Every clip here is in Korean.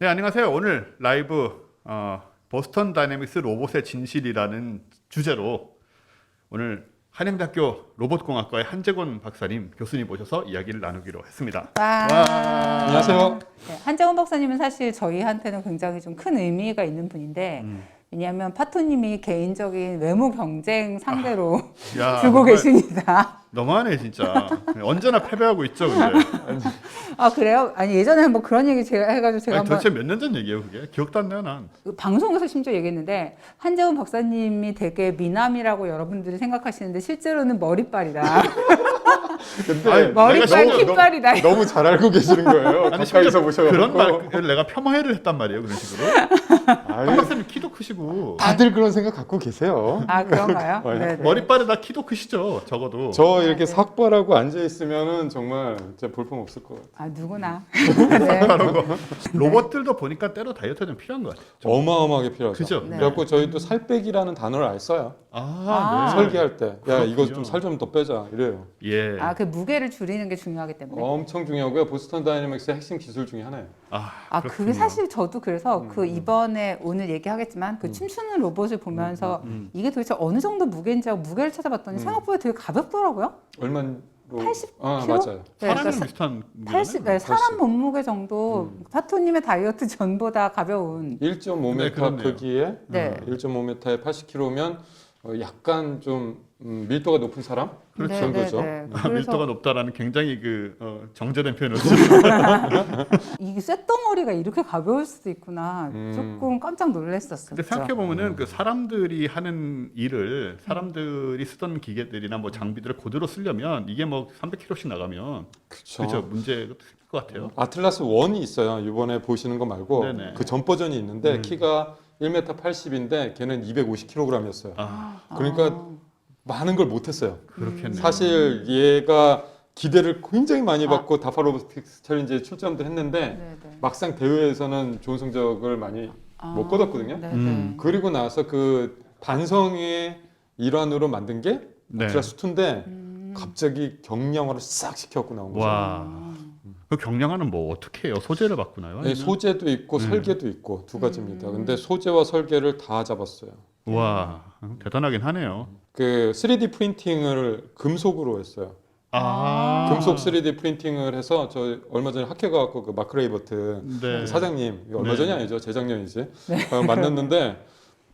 네, 안녕하세요. 오늘 라이브 보스턴 다이내믹스 로봇의 진실이라는 주제로 오늘 한양대학교 로봇공학과의 한재권 박사님 교수님 모셔서 이야기를 나누기로 했습니다. 와. 안녕하세요. 네, 한재원 박사님은 사실 저희한테는 굉장히 좀 큰 의미가 있는 분인데 왜냐하면 파토님이 개인적인 외모 경쟁 상대로 야, 두고 정말 계십니다. 너무하네 진짜. 언제나 패배하고 있죠, 근데. 아 그래요? 아니 예전에 뭐 그런 얘기 제가 해가지고 제가 아니, 한번 도대체 몇 년 전 얘기예요, 그게? 기억도 안 나요, 난. 방송에서 심지어 얘기했는데 한재원 박사님이 되게 미남이라고 여러분들이 생각하시는데 실제로는 머리빨이다. 근데 아니, 머리빨, 내가 kit빨이다. 너무 잘 알고 계시는 거예요. 아니, 가까이서 심지어 보셔가지고. 그런 말을 내가 폄하해를 했단 말이에요, 그런 식으로. 한 아니, 박사님 키도 크시고. 다들 그런 생각 갖고 계세요. 아 그런가요? 네. 네, 네. 머리빨에 다 키도 크시죠, 적어도. 저 이렇게 네. 삭발하고 앉아 있으면은 정말 진짜 볼품 없을 것 같아요. 아 누구나. 네. 로봇들도 보니까 때로 다이어트가 좀 필요한 것 같아요. 어마어마하게 필요하죠. 그죠? 네. 그래갖고 저희도 살 빼기라는 단어를 안 써요. 아, 네. 설계할 때. 야, 이거 그렇군요. 좀 살 좀 더 빼자. 이래요. 예. 아 그 무게를 줄이는 게 중요하기 때문에. 엄청 중요하고요. 보스턴 다이내믹스의 핵심 기술 중에 하나예요. 아, 그게 그렇군요. 사실 저도 그래서 그 이번에 오늘 얘기하겠지만 그 춤추는 로봇을 보면서 이게 도대체 어느 정도 무게인지 하고 무게를 찾아봤더니 생각보다 되게 가볍더라고요. 얼마로? 80 아, 킬로? 맞아요. 네, 사람이랑 그러니까 비슷한 80, 네, 사람 몸무게 정도 파토님의 다이어트 전보다 가벼운. 1.5m 네, 그렇네요. 크기에 네. 1.5m에 80kg면 약간 좀 밀도가 높은 사람? 그렇죠. 그런 거죠. 밀도가 그래서 높다라는 굉장히 정제된 표현을 이 쇳덩어리가 이렇게 가벼울 수도 있구나. 조금 깜짝 놀랐었어요. 근데 생각해 보면은 그 사람들이 하는 일을 사람들이 쓰던 기계들이나 뭐 장비들을 그대로 쓰려면 이게 뭐 300kg씩 나가면 그렇죠 문제가 생길 것 같아요. 아틀라스 1이 있어요. 이번에 보시는 거 말고 네네. 그 전 버전이 있는데 키가 1m 80인데 걔는 250kg이었어요. 아, 그러니까 많은 걸 못했어요. 그렇겠네요. 사실 얘가 기대를 굉장히 많이 받고 다파 로보틱스 챌린지에 출전도 했는데 네, 네. 막상 대회에서는 좋은 성적을 많이 못 거뒀거든요. 네, 음. 그리고 나서 그 반성의 일환으로 만든 게 네. 아틀라스 2인데 갑자기 경량화를 싹 시켜갖고 나온 거죠. 와. 그 경량화는 뭐 어떻게 해요? 소재를 바꾸나요? 네, 아니면? 소재도 있고 설계도 있고 두 가지입니다. 근데 소재와 설계를 다 잡았어요. 와, 대단하긴 하네요. 그 3D 프린팅을 금속으로 했어요. 아, 금속 3D 프린팅을 해서 저 얼마 전에 학회 가갖고 그 마크 레이버트 네. 사장님 이거 얼마 네. 전이 아니죠 재작년이지 만났는데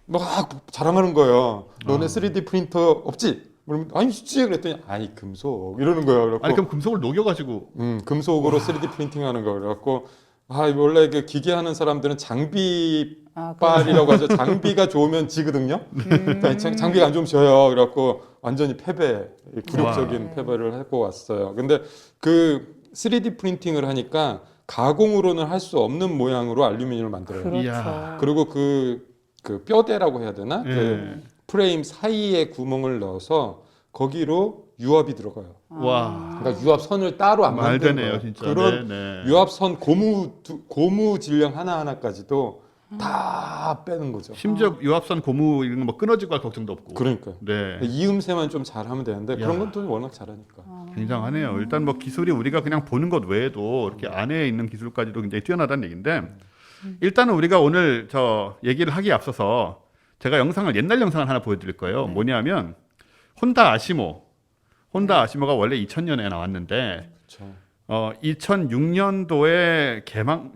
막 자랑하는 거예요. 너네 3D 프린터 없지? 그러면 아니 있지 그랬더니 아니 금속 이러는 거예요. 그래갖고 아니 그럼 금속을 녹여가지고 금속으로 3D 프린팅하는 거 그래갖고 원래 그 기계 하는 사람들은 장비빨이라고 하죠. 장비가 좋으면 지거든요. 장비가 안 좋으면 져요. 그래갖고 완전히 굴욕적인 와. 패배를 하고 왔어요. 근데 그 3D 프린팅을 하니까 가공으로는 할 수 없는 모양으로 알루미늄을 만들어요. 그렇죠. 이야. 그리고 그 뼈대라고 해야 되나? 예. 그 프레임 사이에 구멍을 넣어서 거기로 유압이 들어가요. 와, 그러니까 유압선을 따로 안 만드는 말되네요 거예요. 진짜. 그런 네, 네. 유압선 고무 질량 하나하나까지도 다 빼는 거죠. 심지어 유압선 고무 이런 거 뭐 끊어지고 할 걱정도 없고. 그러니까요. 네. 이음새만 좀 잘하면 되는데 그런 야. 건 또 워낙 잘하니까. 굉장하네요. 일단 뭐 기술이 우리가 그냥 보는 것 외에도 이렇게 안에 있는 기술까지도 굉장히 뛰어나다는 얘기인데 일단은 우리가 오늘 저 얘기를 하기에 앞서서 제가 옛날 영상을 하나 보여드릴 거예요. 뭐냐면 혼다 아시모가 원래 2000년에 나왔는데 그렇죠. 2006년도에 개망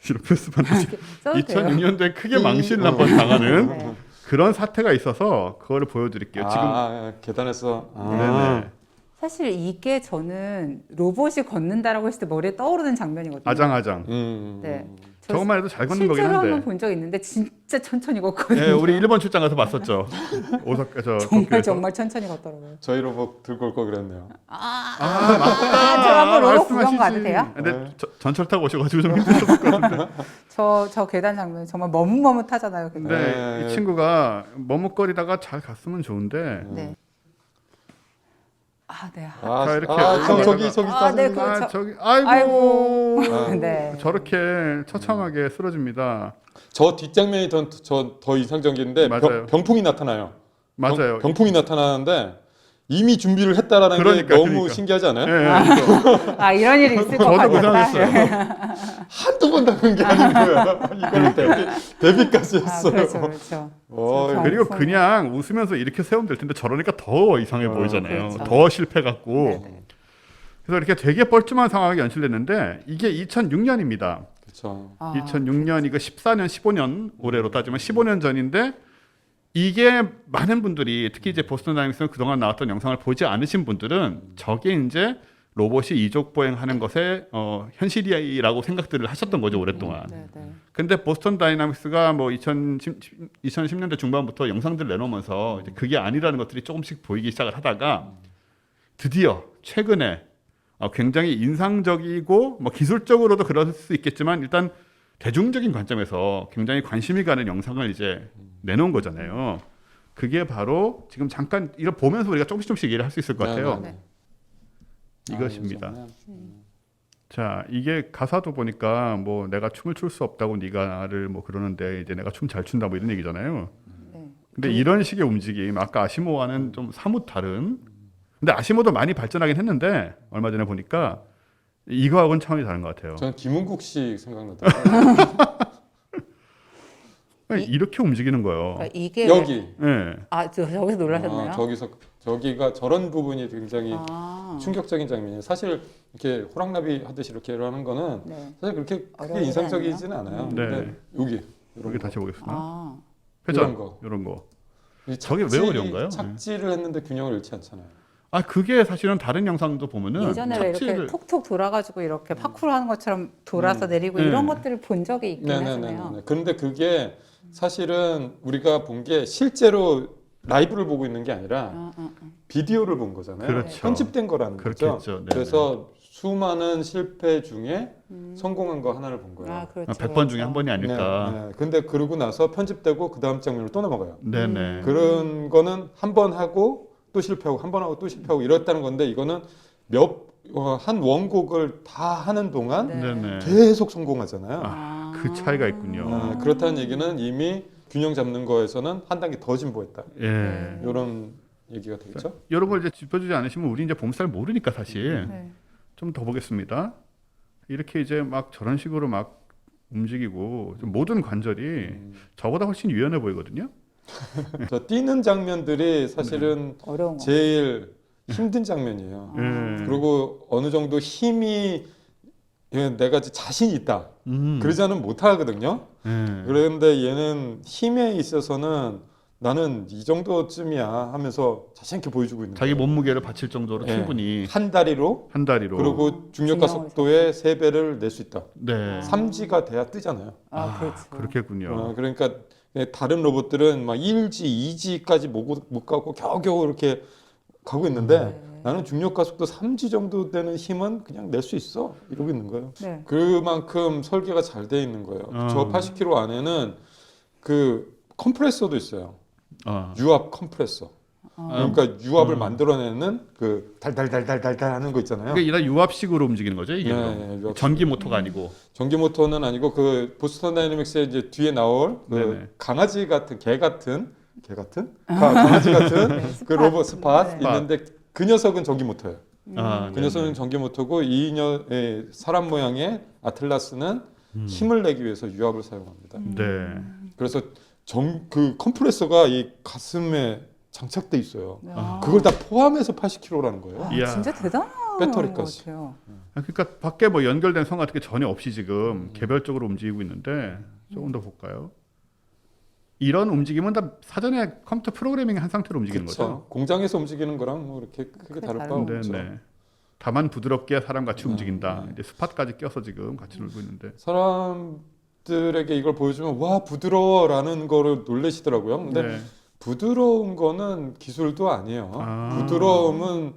이렇게 쓰면 안 되지. 써도 돼요. 2006년도에 크게 망신을 한번 당하는 네. 그런 사태가 있어서 그거를 보여드릴게요. 지금 계단에서 네네. 사실 이게 저는 로봇이 걷는다라고 했을 때 머리에 떠오르는 장면이거든요. 아장아장. 네. 저것만 해도 잘 걷는 거긴 실제로 한번 한데. 본 적 있는데 진짜 천천히 걷거든요. 네, 우리 일본 출장 가서 봤었죠. 오사카 정말 도쿄에서. 정말 천천히 걷더라고요. 저희 로봇 들고 올 거 그랬네요. 저 한번 로봇 구경 가도 돼요? 근데 네. 전철 타고 오셔가지고 좀 힘드셨을 것 같은데. 저 계단 장면 정말 머뭇머뭇하잖아요. 근데 굉장히. 네. 이 친구가 머뭇거리다가 잘 갔으면 좋은데. 네. 아, 네. 자, 이렇게 저기 아, 네, 따뜻한 그- 아, 저기 아이고. 네. 저렇게 처참하게 쓰러집니다. 저 뒷장면이 더 이상적인데 맞아요. 병풍이 나타나요. 맞아요. 병풍이 나타나는데 이미 준비를 했다라는 게 그러니까, 너무 그러니까. 신기하지 않아요? 예, 예. 아 이런 일이 있을 것 저도 같다. 고생했어요. 한두 번 당한 게 아닌 거야. 이걸 데뷔까지 아, 했어요. 그렇죠, 그렇죠. 어, 그리고 정품. 그냥 웃으면서 이렇게 세우면 될 텐데 저러니까 더 이상해 보이잖아요. 그렇죠. 더 실패 같고. 네네. 그래서 이렇게 되게 뻘쭘한 상황이 연출됐는데 이게 2006년입니다. 그렇죠. 아, 2006년 이거 14년, 15년 올해로 따지면 15년 전인데 이게 많은 분들이 특히 이제 보스턴 다이내믹스는 그동안 나왔던 영상을 보지 않으신 분들은 저게 이제 로봇이 이족 보행하는 것의 현실이라고 생각들을 하셨던 거죠 오랫동안. 네네. 근데 보스턴 다이나믹스가 뭐 2010년대 중반부터 영상들을 내놓으면서 이제 그게 아니라는 것들이 조금씩 보이기 시작을 하다가 드디어 최근에 굉장히 인상적이고 뭐 기술적으로도 그럴 수 있겠지만 일단 대중적인 관점에서 굉장히 관심이 가는 영상을 이제 내놓은 거잖아요. 그게 바로 지금 잠깐 이걸 보면서 우리가 조금씩 얘기를 할 수 있을 것 같아요. 네, 네. 이것입니다. 아, 자, 이게 가사도 보니까 뭐 내가 춤을 출 수 없다고 네가 나를 뭐 그러는데 이제 내가 춤 잘 춘다 뭐 이런 얘기잖아요. 네. 근데 이런 식의 움직임, 아까 아시모와는 좀 사뭇 다른. 근데 아시모도 많이 발전하긴 했는데 얼마 전에 보니까 이거하고는 차원이 다른 것 같아요. 저는 김은국 씨 생각나더라고요. 이렇게 움직이는 거예요. 그러니까 이게 여기. 예. 저기서 놀라셨나요? 저기가 저런 부분이 굉장히 아, 충격적인 장면이에요. 사실 이렇게 호랑나비 하듯이 이렇게 하는 거는 네. 사실 그렇게 크게 어려운 인상적이지는 않아요. 네. 근데 여기 이런 여기 거. 다시 보겠습니다. 아, 회전 이런 거. 이런 거. 이 저게 왜 어려운가요? 착지를 했는데 균형을 잃지 않잖아요. 아 그게 사실은 다른 영상도 보면은 예전에 왜 이렇게 톡톡 돌아가지고 이렇게 파쿠르 하는 것처럼 돌아서 내리고 이런 것들을 본 적이 있긴 하잖아요. 그런데 그게 사실은 우리가 본 게 실제로 라이브를 보고 있는 게 아니라 비디오를 본 거잖아요. 그렇죠. 편집된 거라는 거죠. 그렇겠죠. 네네. 그래서 수많은 실패 중에 성공한 거 하나를 본 거예요. 아, 그렇죠. 100번 중에 한 번이 네, 아닐까. 네. 근데 그러고 나서 편집되고 그 다음 장면을 또 넘어가요. 네네. 그런 거는 한 번 하고 또 실패하고 한 번 하고 또 실패하고 이랬다는 건데 이거는 한 원곡을 다 하는 동안 네. 네네. 계속 성공하잖아요. 그 차이가 있군요. 그렇다는 얘기는 이미 균형 잡는 거에서는 한 단계 더 진보했다. 예. 이런 얘기가 되겠죠? 이런 걸 이제 짚어주지 않으시면 우리 이제 보면 잘 모르니까 사실 네. 좀 더 보겠습니다. 이렇게 이제 막 저런 식으로 막 움직이고 좀 모든 관절이 저보다 훨씬 유연해 보이거든요. 저 뛰는 장면들이 사실은 어려운 거. 제일 힘든 장면이에요. 예. 그리고 어느 정도 힘이 내가 자신이 있다. 음. 그러지 않으면 못 하거든요. 예. 그런데 얘는 힘에 있어서는 나는 이 정도쯤이야 하면서 자신 있게 보여주고 있는 자기 거예요. 몸무게를 바칠 정도로 예. 충분히 한 다리로 한 다리로. 그리고 중력가 균형을 속도의 3배를 낼 수 있다. 네. 3G가 돼야 뜨잖아요. 그렇죠. 그렇겠군요. 그러니까 다른 로봇들은 막 1G, 2G까지 못 가고 겨우겨우 이렇게 가고 있는데 나는 중력가 속도 3G 정도 되는 힘은 그냥 낼 수 있어 이러고 있는 거예요. 네. 그만큼 설계가 잘 돼 있는 거예요. 저 80km 안에는 그 컴프레서도 있어요. 유압 컴프레서. 그러니까 유압을 만들어내는 그 달달달달달달 하는 거 있잖아요. 그러니까 이런 유압식으로 움직이는 거죠 이게. 네, 유압식. 전기 모터가 아니고. 전기 모터는 아니고 그 보스턴 다이내믹스의 이제 뒤에 나올 그 네네. 강아지 같은 개 같은 강아지 같은 네, 그 로봇 스팟 네. 있는데 그 녀석은 전기 모터예요. 그 네네. 녀석은 전기 모터고 사람 모양의 아틀라스는 힘을 내기 위해서 유압을 사용합니다. 네. 그래서 그 컴프레서가 이 가슴에 장착돼 있어요. 아. 그걸 다 포함해서 80kg라는 거예요. 이야. 진짜 대단한 배터리까지. 것 같아요. 그러니까 밖에 뭐 연결된 선 같은 게 전혀 없이 지금 개별적으로 움직이고 있는데 조금 더 볼까요? 이런 움직임은 다 사전에 컴퓨터 프로그래밍 한 상태로 움직이는 그쵸. 거죠. 공장에서 움직이는 거랑 뭐 이렇게 크게 다를 바 다른 없죠. 네. 다만 부드럽게 사람같이 움직인다. 이제 스팟까지 껴서 지금 같이 놀고 있는데. 사람들에게 이걸 보여주면 와 부드러워라는 거를 놀라시더라고요. 근데 네. 부드러운 거는 기술도 아니에요. 부드러움은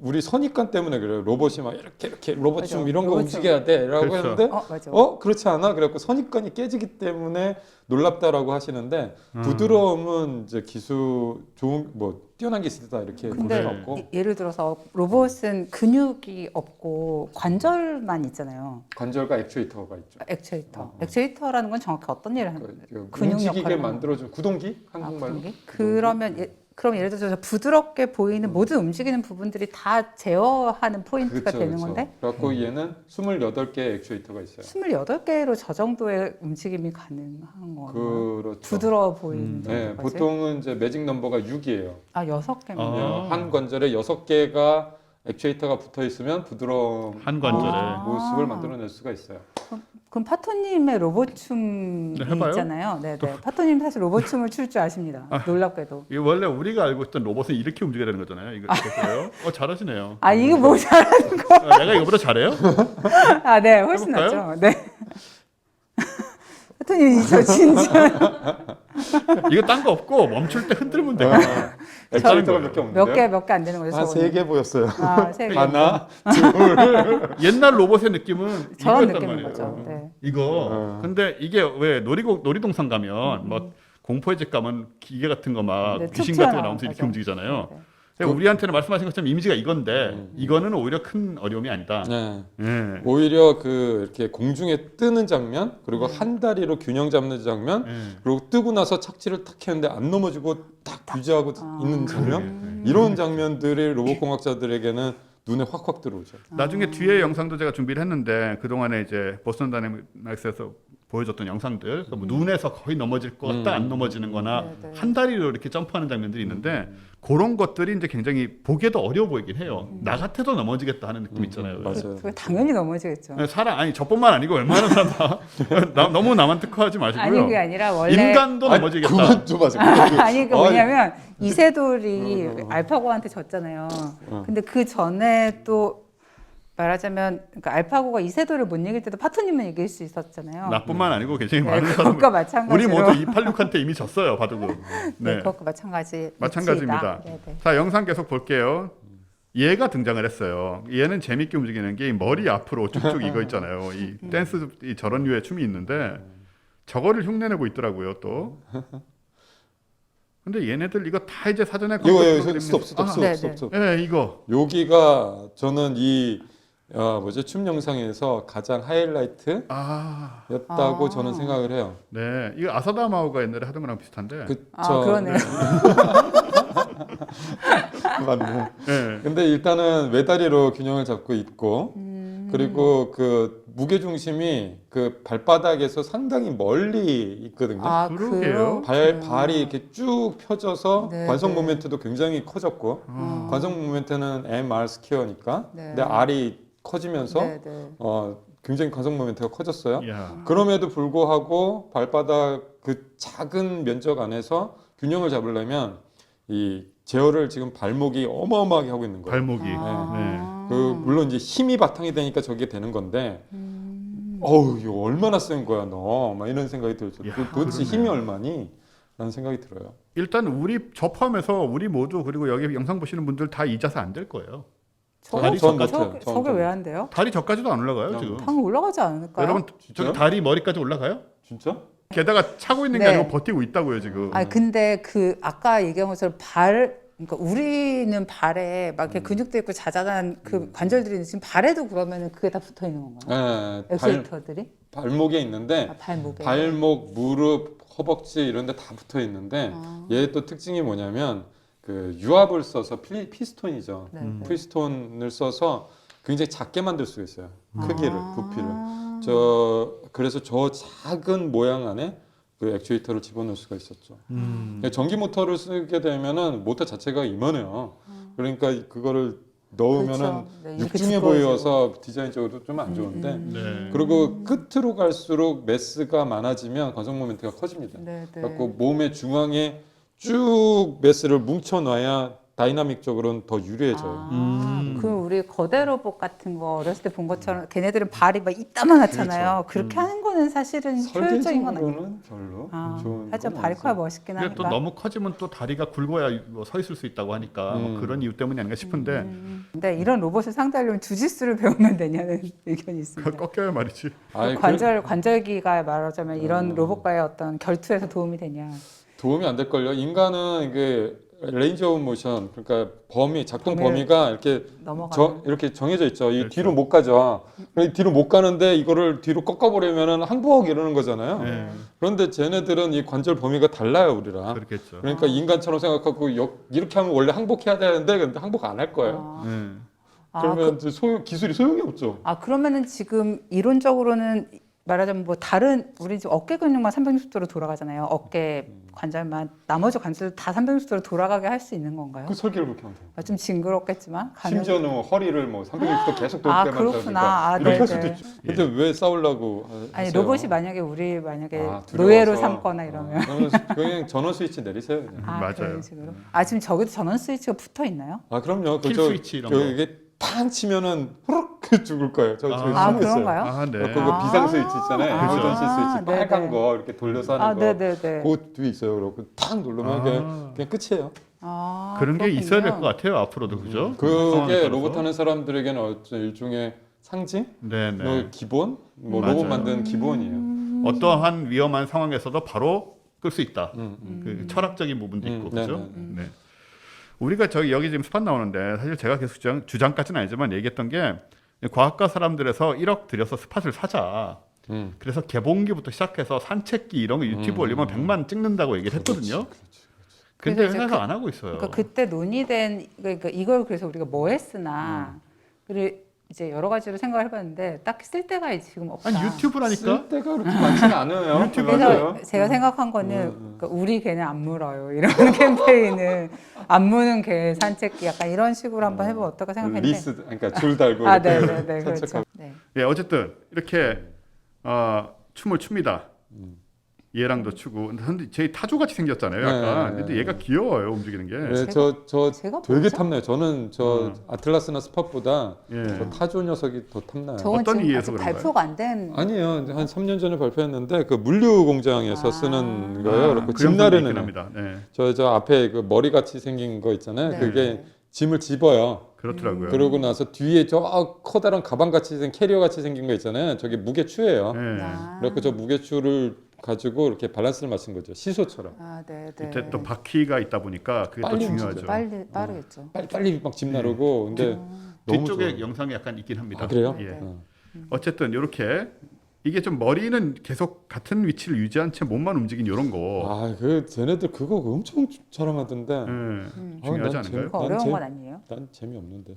우리 선입관 때문에 그래요. 로봇이 막 이렇게 로봇 좀 맞아. 이런 거 로봇 움직여야 돼라고 그렇죠. 했는데 맞아. 그렇지 않아? 그래갖고 선입관이 깨지기 때문에 놀랍다라고 하시는데 부드러움은 이제 기술 좋은 뭐 뛰어난 기술이다 이렇게 볼 근데 수는 없고 예를 들어서 로봇은 근육이 없고 관절만 있잖아요. 관절과 액추에이터가 있죠. 액추에이터. 액추에이터라는 건 정확히 어떤 일을 하는 거예요? 그 근육 움직이게 역할을 만들어준 구동기 한국말로. 구동기? 그러면 그럼 예를 들어서 부드럽게 보이는 모든 움직이는 부분들이 다 제어하는 포인트가 되는 건데 그래갖고 얘는 28개의 액추에이터가 있어요. 28개로 저 정도의 움직임이 가능한 거예요. 그렇죠. 부드러워 보이는 네, 정도까지? 보통은 이제 매직 넘버가 6이에요. 아, 6개면. 아. 한 관절에 6개가 액추에이터가 붙어 있으면 부드러운 한 관절에. 모습을 만들어낼 수가 있어요. 그럼 파토님의 로봇춤이 네, 해봐요? 있잖아요. 네, 네. 파토님 사실 로봇춤을 출 줄 아십니다. 놀랍게도. 이게 원래 우리가 알고 있던 로봇은 이렇게 움직여야 되는 거잖아요. 이거 보세요. 잘하시네요. 아, 이거 뭐 잘하는 거? 내가 이거보다 잘해요? 아, 네, 훨씬 해볼까요? 낫죠. 네. 파토님, 저 진짜 네. 이거 딴 거 없고 멈출 때 흔들면 돼요. 액추에이터가 몇 개 없는데요? 몇 개 안 되는 거죠. 한 저거는. 3개 보였어요. 아, 3개. 하나, 옛날 로봇의 느낌은 저런 이거였단 느낌인 말이에요. 거죠. 네. 이거. 근데 이게 왜 놀이동산 가면 뭐 공포의 집 가면 기계 같은 거 막 네, 귀신 툭 같은 거 나오면서 이렇게 튀어나와요. 움직이잖아요. 네. 근데 우리한테는 말씀하신 것처럼 이미지가 이건데 이거는 오히려 큰 어려움이 아니다. 네. 예. 오히려 그 이렇게 공중에 뜨는 장면, 그리고 한 다리로 균형 잡는 장면, 예. 그리고 뜨고 나서 착지를 탁 했는데 안 넘어지고 딱 유지하고 있는 장면, 이런 장면들이 로봇공학자들에게는 눈에 확확 들어오죠. 나중에 뒤에 영상도 제가 준비를 했는데 그동안에 이제 보스턴 다이내믹스에서 보여줬던 영상들 뭐 눈에서 거의 넘어질 것 같다 안 넘어지는 거나 네, 네. 한 다리로 이렇게 점프하는 장면들이 있는데 그런 것들이 이제 굉장히 보기에도 어려워 보이긴 해요. 나 같아도 넘어지겠다 하는 느낌 있잖아요. 맞아요. 그거 당연히 넘어지겠죠. 사람 아니 저뿐만 아니고 웬만한 사람 다 너무 나만 특화하지 마시고요. 아니, 그게 아니라 원래 인간도 넘어지겠다. 그만 좀 하세요. 아니 그 뭐냐면 이세돌이 알파고한테 졌잖아요. 근데 그 전에 또 말하자면 그러니까 알파고가 이세돌을 못 이길 때도 파토님은 이길 수 있었잖아요. 나뿐만 아니고 굉장히 네, 많은 그것과 사람 마찬가지로 우리 모두 286한테 이미 졌어요. 바둑은. 네, 네. 그것과 마찬가지. 마찬가지입니다. 네, 네. 자, 영상 계속 볼게요. 얘가 등장을 했어요. 얘는 재밌게 움직이는 게 이 머리 앞으로 쭉쭉 이거 있잖아요. 이 댄스 이 저런 류의 춤이 있는데 저거를 흉내내고 있더라고요, 또. 근데 얘네들 이거 다 이제 사전에 이거 스톱. 네, 네. 예, 이거. 여기가 저는 이 춤 영상에서 가장 하이라이트였다고 아. 저는 생각을 해요. 네. 이거 아사다마오가 옛날에 하던 거랑 비슷한데. 아, 그러네요. 맞네. 예. 근데 일단은 외다리로 균형을 잡고 있고, 그리고 그 무게 중심이 그 발바닥에서 상당히 멀리 있거든요. 아, 그러게요. 발이 이렇게 쭉 펴져서 네, 관성 네. 모멘트도 굉장히 커졌고, 관성 모멘트는 mr 스퀘어니까, 네. 근데 r이 커지면서 네, 네. 굉장히 관성 모멘트가 커졌어요. 이야. 그럼에도 불구하고 발바닥 그 작은 면적 안에서 균형을 잡으려면 이 제어를 지금 발목이 어마어마하게 하고 있는 거예요. 발목이. 아. 물론 이제 힘이 바탕이 되니까 저게 되는 건데, 어우 이거 얼마나 센 거야 너, 막 이런 생각이 들죠. 이야, 도대체 그러네. 힘이 얼마니? 라는 생각이 들어요. 일단 저 포함해서 우리 모두 그리고 여기 영상 보시는 분들 다 이 자세 안 될 거예요. 저게 전 못해요. 저게 왜 안 돼요? 다리 저까지도 안 올라가요, 지금. 당연 올라가지 않을까요? 여러분 저기 다리 머리까지 올라가요? 진짜? 게다가 차고 있는 게 네. 아니고 버티고 있다고요, 지금. 아 근데 그 아까 얘기한 것처럼 그러니까 우리는 발에 막 이렇게 근육도 있고 자잘한 그 관절들이 있는데 지금 발에도 그러면은 그게 다 붙어 있는 건가요? 네, 엑스레이터들이? 발목에 있는데 아, 발목에. 발목, 무릎, 허벅지 이런 데 다 붙어 있는데 아. 얘 또 특징이 뭐냐면 그 유압을 써서 피스톤이죠. 네, 네. 피스톤을 써서 굉장히 작게 만들 수가 있어요. 크기를, 부피를. 아. 그래서 저 작은 모양 안에 그 액추에이터를 집어넣을 수가 있었죠. 전기 모터를 쓰게 되면은 모터 자체가 이만해요. 그러니까 그거를 넣으면은 그렇죠. 네, 이렇게 육중해 두꺼워지고. 보여서 디자인적으로 좀 안 좋은데 네. 그리고 끝으로 갈수록 매스가 많아지면 관성 모멘트가 커집니다. 네, 네. 그래서 몸의 중앙에 쭉 매스를 뭉쳐놔야 다이나믹적으로는 더 유리해져요. 그 우리 거대 로봇 같은 거 어렸을 때 본 것처럼 걔네들은 발이 막 이따만하잖아요. 그렇게 하는 거는 사실은 효율적인 건 아니에요. 설계적으로는 별로 아, 좋은 하여튼 건 발이 아니죠. 커야 멋있긴 근데 또 하니까. 너무 커지면 또 다리가 굵어야 뭐서 있을 수 있다고 하니까 뭐 그런 이유 때문이 아닌가 싶은데 근데 이런 로봇을 상대하려면 주짓수를 배우면 되냐는 의견이 있습니다. 꺾여야 말이지. 아이, 관절기가 말하자면 이런 로봇과의 어떤 결투에서 도움이 되냐. 도움이 안 될걸요. 인간은 이게 레인지 오브 모션 그러니까 작동 범위를- 범위가 이렇게 넘어가는. 이렇게 정해져 있죠. 이 그렇죠. 뒤로 못 가죠. 뒤로 못 가는데 이거를 뒤로 꺾어버리면은 항복 이러는 거잖아요. 네. 그런데 쟤네들은 이 관절 범위가 달라요, 우리랑. 그렇겠죠. 그러니까 인간처럼 생각하고 이렇게 하면 원래 항복해야 되는데 근데 항복 안 할 거예요. 아, 네. 아, 그러면 이제 기술이 소용이 없죠. 그러면은 지금 이론적으로는 말하자면 뭐 다른 우리 지금 어깨 근육만 360도로 돌아가잖아요. 어깨 관절만 나머지 관절 다 360도로 돌아가게 할 수 있는 건가요? 그 설계를 그렇게 하면 돼요. 좀 징그럽겠지만 심지어는 뭐 허리를 뭐 360도 계속 돌게 만들니까 그렇구나. 이렇게 할 네네. 수도 있죠. 근데 왜 싸우려고 아니 하세요? 로봇이 만약에 우리 만약에 두려워서. 노예로 삼거나 이러면 그러면 그냥 전원 스위치 내리세요. 그냥. 맞아요. 그런 식으로. 지금 저기도 전원 스위치가 붙어 있나요? 그럼요. 킬 스위치 이런 거. 이게 탕 치면은 후룩 죽을 거예요. 저기 그런가요? 아, 네. 그거 비상 스위치 있잖아요. 그렇죠. 에머전시 스위치 빨간 네네. 거 이렇게 돌려서 하는 거. 네네네. 그 뒤에 있어요. 그리고 탕 누르면 그냥 끝이에요. 그런 게 그렇군요. 있어야 될 것 같아요. 앞으로도 그죠? 상황에 그게 따라서. 로봇 하는 사람들에게는 어떤 일종의 상징, 네네. 기본, 뭐 맞아요. 로봇 만드는 기본이에요. 어떠한 위험한 상황에서도 바로 끌 수 있다. 음. 그 철학적인 부분도 있고 그죠? 네네. 네. 우리가 여기 지금 스팟 나오는데 사실 제가 계속 주장까지는 아니지만 얘기했던 게 과학과 사람들에서 1억 들여서 스팟을 사자. 그래서 개봉기부터 시작해서 산책기 이런 거 유튜브 올리면 100만 찍는다고 얘기를 했거든요. 근데 그래서 이제 회사가 안 하고 있어요. 그러니까 그때 논의된 그러니까 이걸 그래서 우리가 뭐 했으나 그리고 이제 여러 가지로 생각을 해봤는데 딱히 쓸 데가 지금 없다. 아니 유튜브라니까. 쓸 데가 그렇게 많지는 않아요. 유튜브 그래서 맞아요. 제가 생각한 거는 그러니까 우리 개는 안 물어요 이런 캠페인을 안 무는 개 산책기 약간 이런 식으로 한번 해보면 어떨까 생각했는데 리스, 그러니까 줄 달고 네네네 그렇죠. 산책하고. 네. 예, 어쨌든 이렇게 춤을 춥니다. 얘랑도 추고. 근데 제 타조같이 생겼잖아요. 약간. 네. 근데 얘가 귀여워요. 움직이는 게. 네, 제가 저 되게 뭐죠? 탐나요. 저는 아틀라스나 스팟보다 예. 저 타조 녀석이 더 탐나요. 저건 어떤 지금 이유에서 아직 그런가요? 발표가 안 된 아니에요. 한 3년 전에 발표했는데 그 물류 공장에서 쓰는 거예요. 그리고 그 짐 영상이 나르는 있긴 애. 합니다. 네. 저 앞에 그 머리 같이 생긴 거 있잖아요. 네. 그게 짐을 집어요. 그렇더라고요. 그러고 나서 뒤에 저 커다란 가방 같이 생긴 캐리어 같이 생긴 거 있잖아요. 저게 무게추예요. 네. 그래서 저 무게추를 가지고 이렇게 밸런스를 맞춘 거죠. 시소처럼. 네네. 밑에 또 바퀴가 있다 보니까 그게 또 빨리 중요하죠. 빠르겠죠. 빨리 막 짐 나르고 근데 너무 뒤쪽에 좋아요. 영상이 약간 있긴 합니다. 그래요? 예. 어. 어쨌든 이렇게 이게 좀 머리는 계속 같은 위치를 유지한 채 몸만 움직인 이런 거. 쟤네들 그거 엄청 자랑하던데. 예. 중요하지 난 않은가요? 그거 어려운 건 아니에요? 난 재미없는데.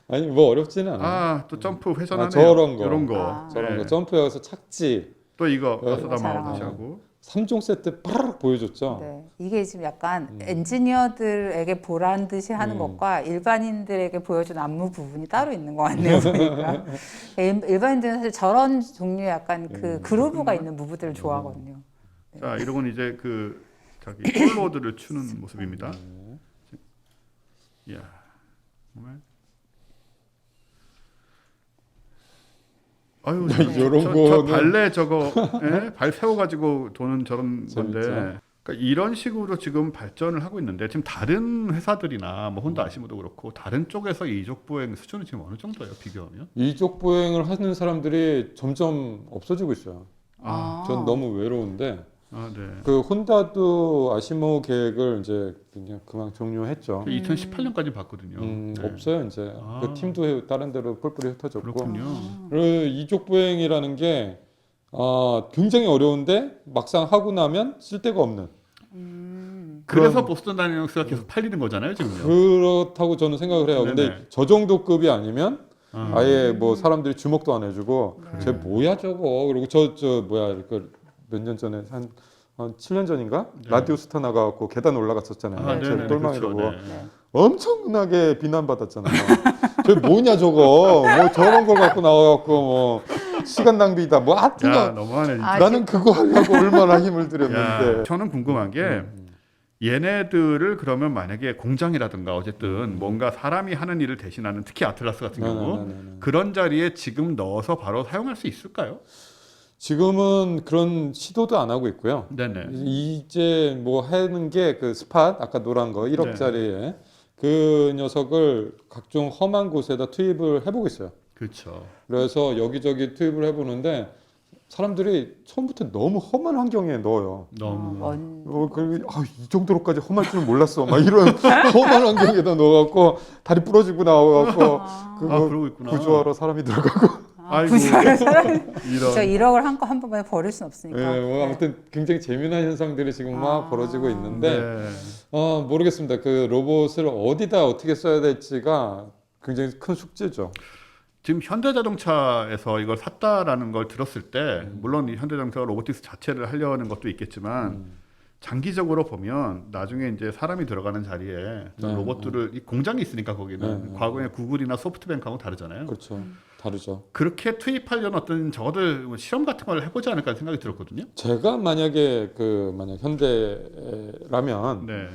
아니 뭐 어렵지는 않아. 또 점프 회전하네. 저런 거. 이런 거. 저런 예. 거 점프해서 착지. 또 이거 네. 아서다 자랑하고. 마우스 하고. 3종 세트 파락 보여줬죠. 네. 이게 지금 약간 엔지니어들에게 보란 듯이 하는 것과 일반인들에게 보여준 안무 부분이 따로 있는 것 같네요. 보니까 일반인들은 사실 저런 종류의 약간 그 그루브가 있는 무브들을 좋아하거든요. 자, 이러고는 이제 그 저기 폴로드를 추는 모습입니다. 이야, 정말. 아유, 요런 저 거는- 발레 저거 예? 발 세워가지고 도는 저런 건데. 재밌죠. 그러니까 이런 식으로 지금 발전을 하고 있는데 지금 다른 회사들이나 뭐 혼다 아시모도 그렇고 다른 쪽에서 이족 보행 수준은 지금 어느 정도예요 비교하면? 이족 보행을 하는 사람들이 점점 없어지고 있어요. 전 너무 외로운데 네. 그 혼다도 아시모 계획을 이제 그냥 그만 종료했죠. 2018년까지 봤거든요. 네. 없어요 이제. 그 팀도 다른 데로 뿔뿔이 흩어졌고. 그렇군요. 그리고 이족 보행이라는 게 굉장히 어려운데 막상 하고 나면 쓸 데가 없는. 그래서 보스턴 다이내믹스가 계속 팔리는 거잖아요 지금요. 그렇다고 저는 생각을 해요. 네네. 근데 저 정도 급이 아니면 아예 뭐 사람들이 주목도 안 해주고 쟤 뭐야 저거. 그리고 저 뭐야 몇 년 전에 한 7년 전인가 라디오 스타 나가갖고 계단 올라갔었잖아요. 저 네네, 똘망이라고 그렇죠. 네. 엄청나게 비난받았잖아요. 저 뭐냐 저거 뭐 저런 거 갖고 나와갖고 뭐 시간 낭비다 뭐 하여튼 야 너무하네. 진짜. 나는 그거 하려고 얼마나 힘을 들였는데. 야, 저는 궁금한 게 얘네들을 그러면 만약에 공장이라든가 어쨌든 뭔가 사람이 하는 일을 대신하는 특히 아틀라스 같은 경우 네네네네. 그런 자리에 지금 넣어서 바로 사용할 수 있을까요? 지금은 그런 시도도 안 하고 있고요. 네네. 이제 뭐 하는 게 그 스팟 아까 노란 거 1억짜리에 그 녀석을 각종 험한 곳에다 투입을 해보고 있어요. 그렇죠. 그래서 여기저기 투입을 해보는데 사람들이 처음부터 너무 험한 환경에 넣어요. 너무 이 정도로까지 험할 줄은 몰랐어. 막 이런 험한 환경에다 넣어갖고 다리 부러지고 나와갖고 그러고 있구나. 구조하러 사람이 들어가고. 아이고. 부자의 사람이 이런. 저 1억을 한 번만에 버릴 순 없으니까. 예, 뭐 아무튼 굉장히 재미난 현상들이 지금 막 벌어지고 있는데 네. 모르겠습니다. 그 로봇을 어디다 어떻게 써야 될지가 굉장히 큰 숙제죠. 지금 현대자동차에서 이걸 샀다라는 걸 들었을 때 물론 이 현대자동차가 로보틱스 자체를 하려는 것도 있겠지만 장기적으로 보면 나중에 이제 사람이 들어가는 자리에 로봇들을 이 공장이 있으니까 거기는 과거에 구글이나 소프트뱅크하고 다르잖아요. 그렇죠. 다르죠. 그렇게 투입하려는 어떤 적어도 뭐 실험 같은 걸 해보지 않을까 생각이 들었거든요. 제가 만약에 만약 현대라면 네,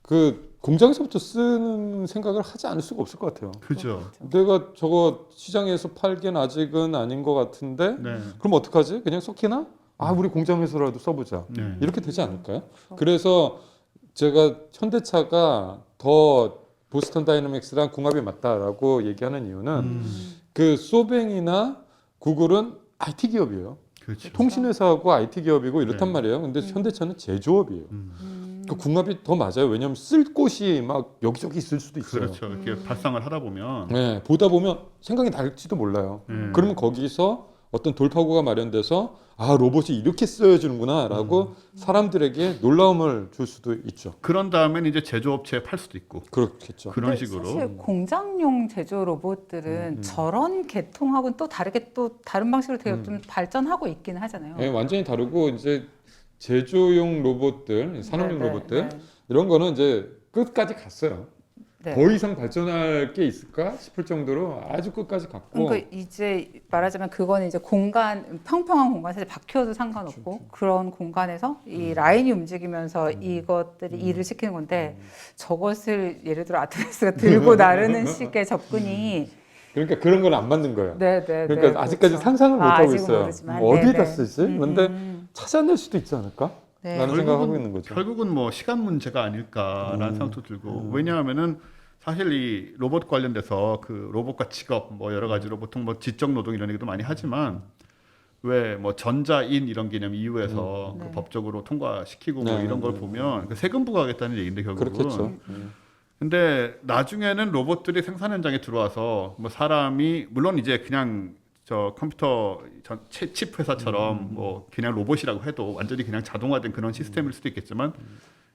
그 공장에서부터 쓰는 생각을 하지 않을 수가 없을 것 같아요. 그죠. 내가 저거 시장에서 팔기엔 아직은 아닌 것 같은데 네, 그럼 어떡하지? 그냥 썩히나? 우리 공장에서라도 써보자. 네. 이렇게 되지 않을까요? 그래서 제가 현대차가 더 보스턴 다이내믹스랑 궁합이 맞다라고 얘기하는 이유는 그 소뱅이나 구글은 IT 기업이에요. 그렇죠. 통신회사하고 IT 기업이고 이렇단 네. 말이에요. 근데 현대차는 제조업이에요. 그 궁합이 더 맞아요. 왜냐하면 쓸 곳이 막 여기저기 있을 수도 있어요. 그렇죠. 이렇게 발상을 하다 보면 네, 보다 보면 생각이 날지도 몰라요. 그러면 거기서 어떤 돌파구가 마련돼서 로봇이 이렇게 쓰여지는구나라고 사람들에게 놀라움을 줄 수도 있죠. 그런 다음엔 이제 제조업체에 팔 수도 있고 그렇겠죠. 그런 근데 식으로. 사실 공장용 제조 로봇들은 저런 계통하고는 또 다르게 또 다른 방식으로 되게 좀 발전하고 있긴 하잖아요. 네, 완전히 다르고 이제 제조용 로봇들, 산업용 네, 로봇들 네. 이런 거는 이제 끝까지 갔어요. 네. 더 이상 발전할 게 있을까 싶을 정도로 아주 끝까지 갔고. 그러니까 이제 말하자면 그거는 이제 공간 평평한 공간 사실 박혀도 상관없고 그런 공간에서 이 라인이 움직이면서 이것들이 일을 시키는 건데 저것을 예를 들어 아트레스가 들고 나르는 식의 접근이 그러니까 그런 건 안 맞는 거예요. 네네. 그러니까 아직까지 상상을 못 하고 아직은 있어요. 모르지만. 어디다 네네. 쓰지? 그런데 찾아낼 수도 있지 않을까? 네. 라는 생각하고 있는 거죠. 결국은 뭐 시간 문제가 아닐까라는 생각도 들고 왜냐하면은 사실 이 로봇 관련돼서 그 로봇과 직업 뭐 여러 가지로 보통 뭐 지적 노동 이런 얘기도 많이 하지만 왜 뭐 전자인 이런 개념 이후에서 그 네. 법적으로 통과시키고 뭐 네, 이런 걸 네. 보면 그 세금 부과하겠다는 얘기인데 결국은 그렇겠죠. 근데 나중에는 로봇들이 생산 현장에 들어와서 뭐 사람이 물론 이제 그냥 저 컴퓨터 칩 회사처럼 뭐 그냥 로봇이라고 해도 완전히 그냥 자동화된 그런 시스템일 수도 있겠지만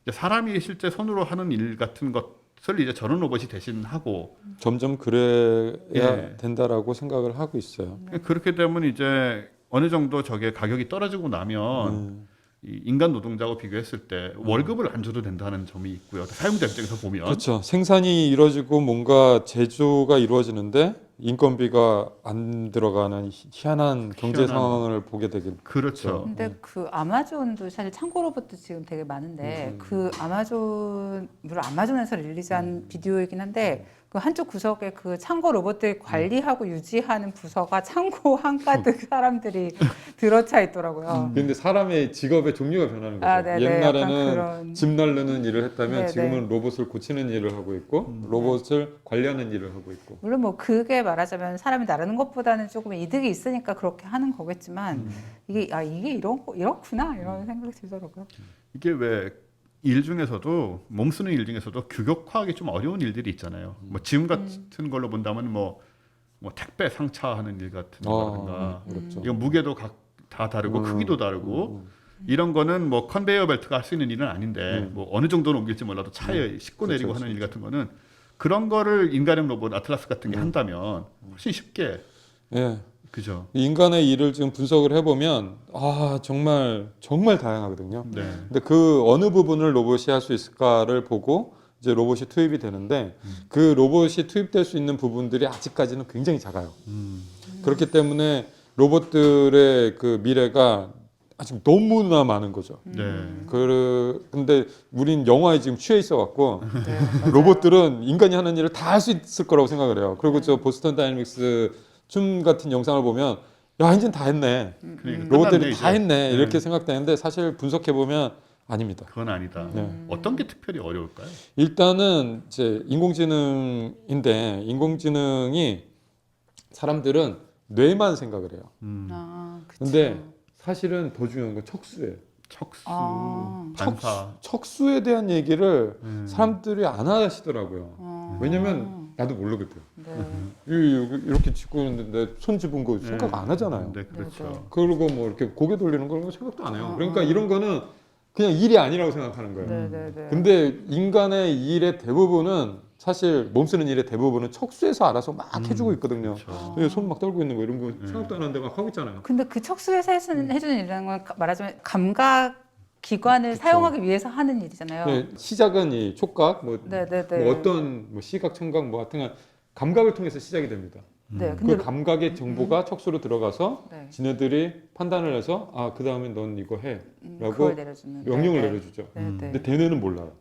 이제 사람이 실제 손으로 하는 일 같은 것을 이제 저런 로봇이 대신하고 점점 그래야 예. 된다라고 생각을 하고 있어요. 그렇게 되면 이제 어느 정도 저게 가격이 떨어지고 나면 이 인간 노동자하고 비교했을 때 월급을 안 줘도 된다는 점이 있고요. 사용자 입장에서 보면 그렇죠. 생산이 이루어지고 뭔가 제조가 이루어지는데 인건비가 안 들어가는 희한한 경제 희한한. 상황을 보게 되긴. 그렇죠. 근데 그 아마존도 사실 창고 로봇도 지금 되게 많은데 그 아마존 물론 아마존에서 릴리즈한 비디오이긴 한데 그 한쪽 구석에 그 창고 로봇들 관리하고 유지하는 부서가 창고 한가득 사람들이 들어차 있더라고요. 근데 사람의 직업의 종류가 변하는 거죠. 네네, 약간 옛날에는 그런. 집 나르는 일을 했다면 네네. 지금은 로봇을 고치는 일을 하고 있고 로봇을 관리하는 일을 하고 있고. 물론 뭐 그게 말하자면 사람이 나르는 것보다는 조금 이득이 있으니까 그렇게 하는 거겠지만 이게 이렇구나 이런 생각이 들더라고요. 이게 왜 일 중에서도 몸 쓰는 일 중에서도 규격화하기 좀 어려운 일들이 있잖아요. 뭐 지금 같은 걸로 본다면 뭐 택배 상차하는 일 같은 거라든가 그렇죠. 이건 무게도 다 다르고 크기도 다르고 이런 거는 뭐 컨베이어 벨트가 할 수 있는 일은 아닌데 뭐 어느 정도는 옮길지 몰라도 차에 싣고 그렇죠, 내리고 하는 일 같은 거는 그런 거를 인간형 로봇 아틀라스 같은 게 한다면 훨씬 쉽게 예. 그죠. 인간의 일을 지금 분석을 해보면 정말 다양하거든요. 네. 근데 그 어느 부분을 로봇이 할 수 있을까를 보고 이제 로봇이 투입이 되는데 그 로봇이 투입될 수 있는 부분들이 아직까지는 굉장히 작아요. 그렇기 때문에 로봇들의 그 미래가 아직 너무나 많은 거죠. 네. 근데 우린 영화에 지금 취해 있어갖고 네, 로봇들은 인간이 하는 일을 다 할 수 있을 거라고 생각을 해요. 그리고 저 보스턴 다이내믹스 춤 같은 영상을 보면 야 이제 다 했네. 그러니까 로봇들이 끝났네, 다 이제. 했네 이렇게 생각되는데 사실 분석해 보면 아닙니다. 그건 아니다. 네. 어떤 게 특별히 어려울까요? 일단은 이제 인공지능인데 인공지능이 사람들은 뇌만 생각을 해요. 아, 그쵸. 근데 사실은 더 중요한 건 척수예요. 척수, 아. 반사. 척수에 대한 얘기를 음. 사람들이 안 하시더라고요. 왜냐면 나도 모르거든. 네. 이렇게 짚고 있는데 손 집은 거 생각 안 하잖아요. 네, 그렇죠. 네, 네. 그리고 뭐 이렇게 고개 돌리는 걸 생각도 안 해요. 아, 그러니까 아. 이런 거는 그냥 일이 아니라고 생각하는 거예요. 네네네. 근데 인간의 일의 대부분은 사실 몸 쓰는 일의 대부분은 척수에서 알아서 막 해주고 있거든요. 그렇죠. 손 막 떨고 있는 거 이런 거 생각도 안 하는데 막 하고 있잖아요. 근데 그 척수에서 해주는 일이라는 건 말하자면 감각 기관을 그쵸. 사용하기 위해서 하는 일이잖아요. 네, 시작은 이 촉각, 뭐, 네네네. 뭐 어떤 뭐 시각, 청각, 뭐 하여튼 감각을 통해서 시작이 됩니다. 네, 그 근데 감각의 정보가 척수로 들어가서 네. 지네들이 판단을 해서 아, 그 다음에 넌 이거 해 라고 그걸 내려주는 명령을 네네. 내려주죠. 네네. 근데 대뇌는 몰라요.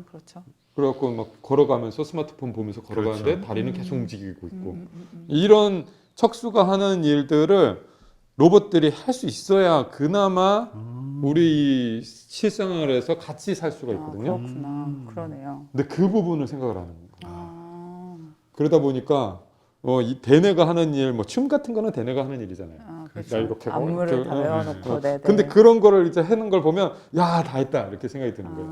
그렇죠. 그래갖고 막 걸어가면서 스마트폰 보면서 걸어가는데 그렇죠. 다리는 계속 움직이고 있고 이런 척수가 하는 일들을 로봇들이 할 수 있어야 그나마 우리 실생활에서 같이 살 수가 아, 있거든요. 그렇구나. 그러네요. 근데 그 부분을 생각을 안 하는 거예요. 아, 그러다 보니까 이 대뇌가 하는 일, 뭐 춤 같은 거는 대뇌가 하는 일이잖아요. 아, 나 그렇죠. 이렇게 하고 안무를 이렇게, 다 외워놓고, 네네. 근데 그런 거를 이제 하는 걸 보면 야, 다 했다 이렇게 생각이 드는 거예요.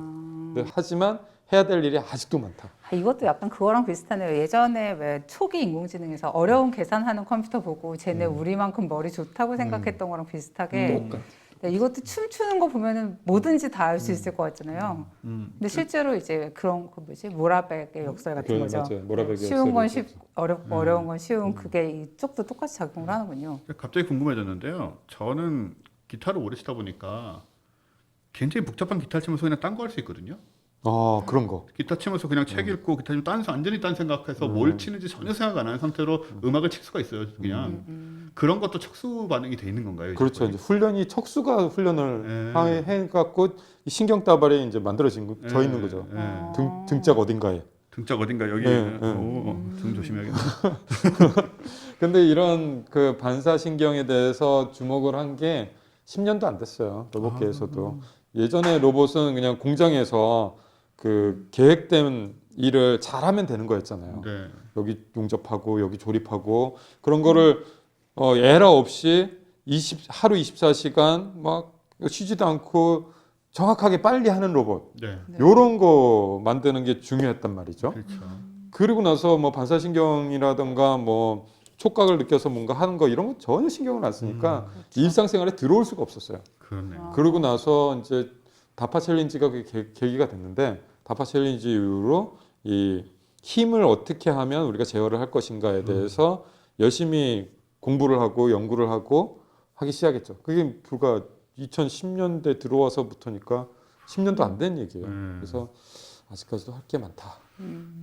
근데 하지만 해야 될 일이 아직도 많다. 아, 이것도 약간 그거랑 비슷하네요. 예전에 왜 초기 인공지능에서 어려운 계산하는 컴퓨터 보고 쟤네 우리만큼 머리 좋다고 생각했던 거랑 비슷하게 똑같아. 네, 이것도 춤추는 거 보면은 뭐든지 다 할 수 있을 것 같잖아요. 근데 실제로 이제 그런 그 뭐지 모라백의 역설 같은 거죠. 맞아요. 모라백의 쉬운 건 역설이 쉽, 어렵고 어려운 건 쉬운 그게 이쪽도 똑같이 작용을 하는군요. 갑자기 궁금해졌는데요. 저는 기타를 오래 치다 보니까 굉장히 복잡한 기타를 치면서 그냥 딴 거 할 수 있거든요. 아, 그런 거. 기타 치면서 그냥 책 읽고 기타 치면 완전히 딴 생각해서 뭘 치는지 전혀 생각 안 하는 상태로 음악을 칠 수가 있어요. 그냥 그런 것도 척수 반응이 돼 있는 건가요? 그렇죠. 이제 훈련이 척수가 훈련을 해갖고 이 신경 따발에 이제 만들어진 거, 져 있는 거죠. 등짝 어딘가에. 등짝 어딘가 여기 등 조심해야겠다. 근데 이런 그 반사신경에 대해서 주목을 한 게 10년도 안 됐어요. 로봇계에서도. 예전에 로봇은 그냥 공장에서 그 계획된 일을 잘하면 되는 거였잖아요. 네. 여기 용접하고 여기 조립하고 그런 거를 에러 없이 하루 24시간 막 쉬지도 않고 정확하게 빨리 하는 로봇. 네. 요런 거 만드는 게 중요했단 말이죠. 그렇죠. 그리고 나서 뭐 반사신경이라든가 뭐 촉각을 느껴서 뭔가 하는 거 이런 거 전혀 신경을 안 쓰니까 일상생활에 들어올 수가 없었어요. 그렇네요. 그러고 나서 이제 다파 챌린지가 계기가 됐는데 다파 챌린지 이후로 이 힘을 어떻게 하면 우리가 제어를 할 것인가에 대해서 열심히 공부를 하고 연구를 하고 하기 시작했죠. 그게 불과 2010년대 들어와서부터니까 10년도 안 된 얘기예요. 그래서 아직까지도 할 게 많다.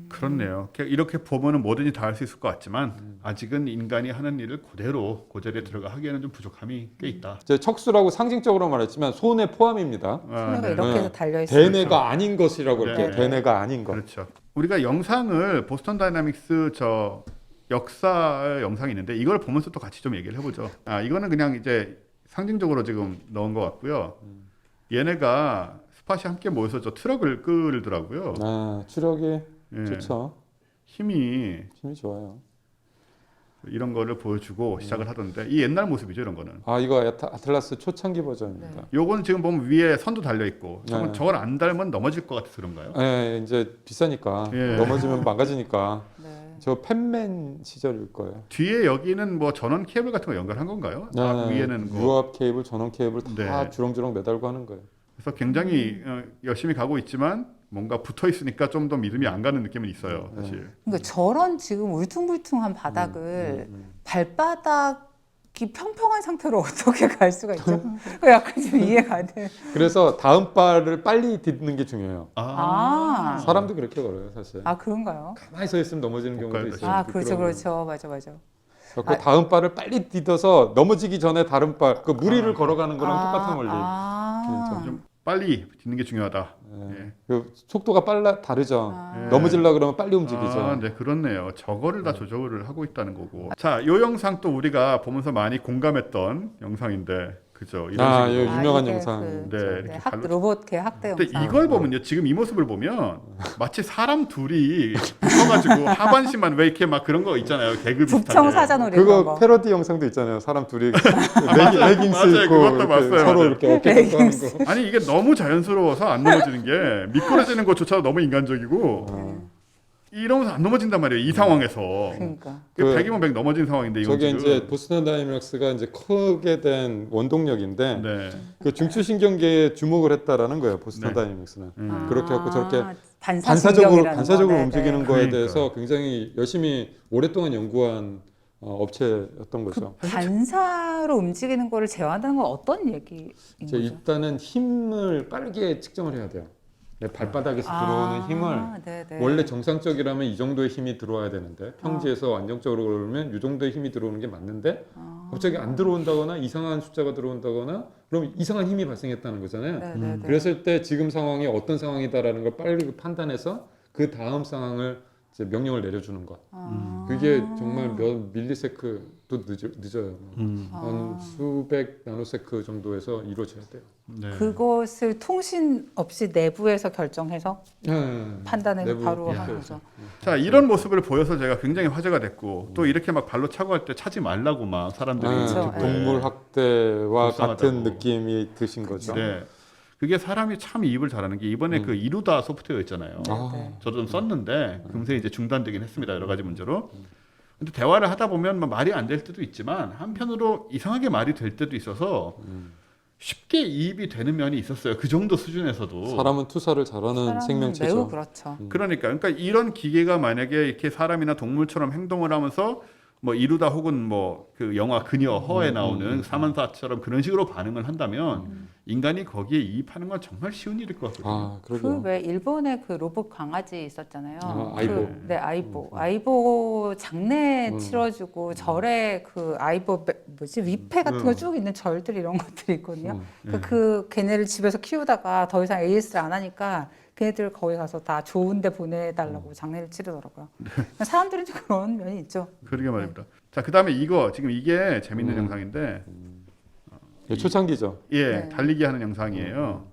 그렇네요. 이렇게 보면은 뭐든지 다 할 수 있을 것 같지만 아직은 인간이 하는 일을 그대로 그 자리에 들어가 하기에는 좀 부족함이 꽤 있다. 이제 척수라고 상징적으로 말했지만 손에 포함입니다. 손에가 네. 이렇게 해서 달려 있어요. 대뇌가 아닌 것이라고 이렇게 네. 대뇌가 아닌 것. 그렇죠. 우리가 영상을 보스턴 다이나믹스 저 역사 영상이 있는데 이걸 보면서 또 같이 좀 얘기를 해보죠. 이거는 그냥 이제 상징적으로 지금 넣은 것 같고요. 얘네가 스팟이 함께 모여서 저 트럭을 끌더라고요. 추력이 예. 좋죠. 힘이 좋아요. 이런 거를 보여주고 시작을 하던데 이 옛날 모습이죠, 이런 거는. 이거 아틀라스 초창기 버전입니다. 요거는 지금 보면 위에 선도 달려 있고 네. 저걸 안 달면 넘어질 것 같아서 그런가요? 네, 이제 비싸니까 예. 넘어지면 망가지니까 네. 저 팬맨 시절일 거예요. 뒤에 여기는 뭐 전원 케이블 같은 거 연결한 건가요? 위에는 뭐 유압 케이블, 전원 케이블 다 네. 주렁주렁 매달고 하는 거예요. 그래서 굉장히 열심히 가고 있지만 뭔가 붙어 있으니까 좀 더 믿음이 안 가는 느낌은 있어요, 사실. 그러니까 저런 지금 울퉁불퉁한 바닥을 발바닥이 평평한 상태로 어떻게 갈 수가 있죠? 약간 좀 이해가 안 돼. 그래서 다음 발을 빨리 딛는 게 중요해요. 사람도 그렇게 걸어요, 사실. 그런가요? 가만히 서 있으면 넘어지는 경우도 고깔 있어요. 그렇죠, 그렇죠, 맞아. 그 다음 발을 빨리 딛어서 넘어지기 전에 다른 발, 그 무리를 걸어가는 거랑 똑같은 원리. 좀 빨리 딛는 게 중요하다. 예. 그 속도가 다르죠. 예. 넘어지려고 그러면 빨리 움직이죠. 네, 그렇네요. 저거를 다 조절을 하고 있다는 거고. 자, 요 영상 또 우리가 보면서 많이 공감했던 영상인데 그죠. 이런 아, 식으로. 예, 유명한 이게 영상. 그, 네, 네, 이렇게 학, 발로- 로봇 개 학대 근데 영상. 이걸 보면요, 지금 이 모습을 보면 마치 사람 둘이 붙어가지고 하반신만 왜 이렇게 막 그런 거 있잖아요, 개그 비슷하게. 북청 사자놀이 그런 그거 거. 패러디 영상도 있잖아요. 사람 둘이 레깅스 맞아요. 입고 그것도 이렇게 봤어요. 서로 맞아요. 이렇게 어깨 깎고 하는 거. 아니 이게 너무 자연스러워서 안 넘어지는 게 미끄러지는 것조차도 너무 인간적이고 이러면서 안 넘어진단 말이에요, 이 상황에서. 그러니까. 그 그- 100이면 100 넘어진 상황인데 이건 저게 지금. 이제 보스턴 다이내믹스가 이제 크게 된 원동력인데 네. 그 중추신경계에 주목을 했다라는 거예요. 보스턴 네. 다이내믹스는. 음. 그렇게 해갖고 저렇게 반사적으로 반사적으로 거. 움직이는 네, 네. 거에 그러니까. 대해서 굉장히 열심히 오랫동안 연구한 업체였던 거죠. 반사로 움직이는 거를 제어한다는 건 어떤 얘기인 이제 거죠? 일단은 힘을 빠르게 측정을 해야 돼요. 내 발바닥에서 들어오는 힘을 네네. 원래 정상적이라면 이 정도의 힘이 들어와야 되는데 평지에서 안정적으로 그러면 이 정도의 힘이 들어오는 게 맞는데 갑자기 안 들어온다거나 이상한 숫자가 들어온다거나 그럼 이상한 힘이 발생했다는 거잖아요. 네네네. 그랬을 때 지금 상황이 어떤 상황이다라는 걸 빨리 판단해서 그 다음 상황을 이제 명령을 내려주는 것. 그게 정말 몇 밀리세크도 늦어요. 한 수백 나노세크 정도에서 이루어져야 돼요. 네. 그것을 통신 없이 내부에서 결정해서 판단해서 내부 바로 예. 하는 거죠. 자, 이런 모습을 보여서 제가 굉장히 화제가 됐고 또 이렇게 막 발로 차고 할 때 차지 말라고 막 사람들이 그렇죠. 유튜브에. 동물 학대와 불쌍하다고. 같은 느낌이 드신 거죠. 네. 그게 사람이 참 이입을 잘하는 게 이번에 그 이루다 소프트웨어 있잖아요. 아. 저도 좀 썼는데 금세 이제 중단되긴 했습니다. 여러 가지 문제로. 근데 대화를 하다 보면 뭐 말이 안 될 때도 있지만 한편으로 이상하게 말이 될 때도 있어서 쉽게 이입이 되는 면이 있었어요. 그 정도 수준에서도. 사람은 투사를 잘하는 사람은 생명체죠. 매우 그렇죠. 그러니까 이런 기계가 만약에 이렇게 사람이나 동물처럼 행동을 하면서 뭐 이루다 혹은 뭐 그 영화 그녀 허에 나오는 사만사처럼 그런 식으로 반응을 한다면 인간이 거기에 이입하는 건 정말 쉬운 일일 것 같거든요. 아, 그 그러게요. 왜 일본에 그 로봇 강아지 있었잖아요. 아, 아이보. 네, 아이보. 아이보 장례 치러주고 절에 그 아이보 뭐지 위패 같은 거 쭉 있는 절들 이런 것들이 있거든요. 그 걔네를 집에서 키우다가 더 이상 AS를 안 하니까 걔네들 거기 가서 다 좋은데 보내달라고 장례를 치르더라고요. 사람들은 좀 그런 면이 있죠. 그러게 말입니다. 자, 그다음에 이거 지금 이게 재밌는 영상인데 예, 초창기죠. 예, 네. 달리기 하는 영상이에요.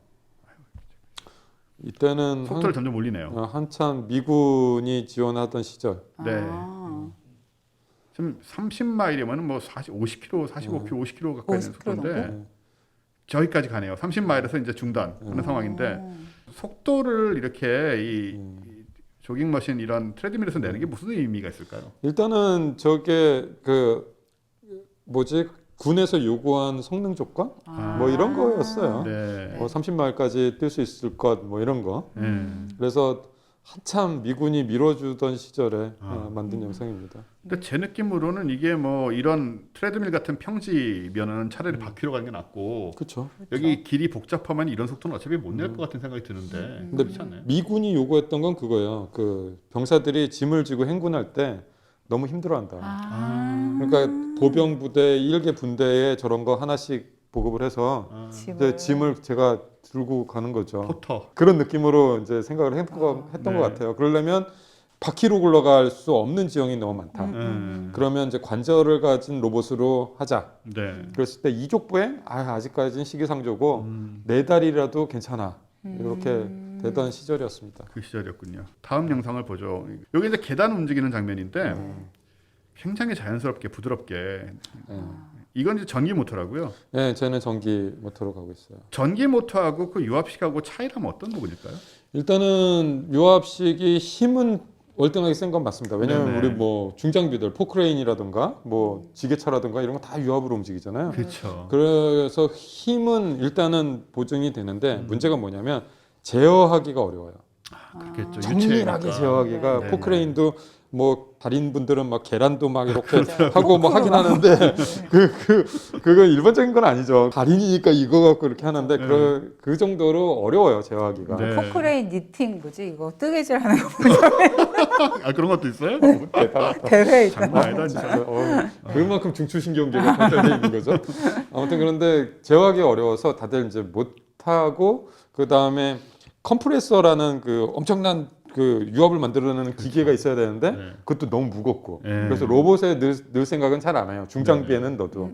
이때는 속도를 점점 올리네요. 한참 미군이 지원하던 시절. 네. 아, 지금 30마일이면 뭐 50km, 45km, 50km 가까이 되는 50km 속도인데 정도? 저기까지 가네요. 30마일에서 이제 중단하는 상황인데 속도를 이렇게 이 조깅머신 이런 트레드밀에서 내는 게 무슨 의미가 있을까요? 일단은 저게 그 뭐지 군에서 요구한 성능 조건 뭐 이런 거였어요. 네. 뭐 30마일까지 뛸 수 있을 것 뭐 이런 거. 그래서 한참 미군이 밀어주던 시절에 만든 영상입니다. 근데 제 느낌으로는 이게 뭐 이런 트레드밀 같은 평지면은 차라리 바퀴로 가는 게 낫고 그렇죠. 여기 길이 복잡하면 이런 속도는 어차피 못 낼 것 같은 생각이 드는데 근데 그렇지 않나요? 미군이 요구했던 건 그거예요. 그 병사들이 짐을 지고 행군할 때 너무 힘들어한다. 그러니까 보병 부대 1개 분대에 저런 거 하나씩 보급을 해서 이제 짐을 제가 들고 가는 거죠. 포터. 그런 느낌으로 이제 생각을 했던 네. 것 같아요. 그러려면 바퀴로 굴러갈 수 없는 지형이 너무 많다. 그러면 이제 관절을 가진 로봇으로 하자. 네. 그랬을 때 이족보행 아직까지는 시기상조고 네 달이라도 괜찮아. 이렇게 되던 시절이었습니다. 그 시절이었군요. 다음 영상을 보죠. 여기 이제 계단 움직이는 장면인데 굉장히 자연스럽게 부드럽게 이건 이제 전기 모터라고요. 네, 저는 전기 모터로 가고 있어요. 전기 모터하고 그 유압식하고 차이라면 어떤 부분일까요? 일단은 유압식이 힘은 월등하게 센 건 맞습니다. 왜냐하면 네네. 우리 뭐 중장비들 포크레인이라든가 뭐 지게차라든가 이런 거 다 유압으로 움직이잖아요. 그렇죠. 그래서 힘은 일단은 보증이 되는데 문제가 뭐냐면 제어하기가 어려워요. 그렇겠죠. 정밀하게 유체니까. 제어하기가 네. 포크레인도 뭐 달인분들은 막 계란도 막 이렇게 하고 뭐 하긴 하는데 그거 일반적인 건 아니죠. 달인이니까 이거 갖고 이렇게 하는데 그 정도로 어려워요 제어하기가. 네. 포크레인 니팅 뭐지 이거 뜨개질 하는 거 보죠. 아 그런 것도 있어요? 대회 있다. 장난 아니다 진짜. 그만큼 중추신경계가 발달되어 있는 거죠. 아무튼 그런데 제어하기 어려워서 다들 이제 못하고 그 다음에 컴프레서라는 그 엄청난 그 유압을 만들어내는 기계가 있어야 되는데 네. 그것도 너무 무겁고 네. 그래서 로봇에 넣을 생각은 잘 안 해요. 중장비에는 넣어도.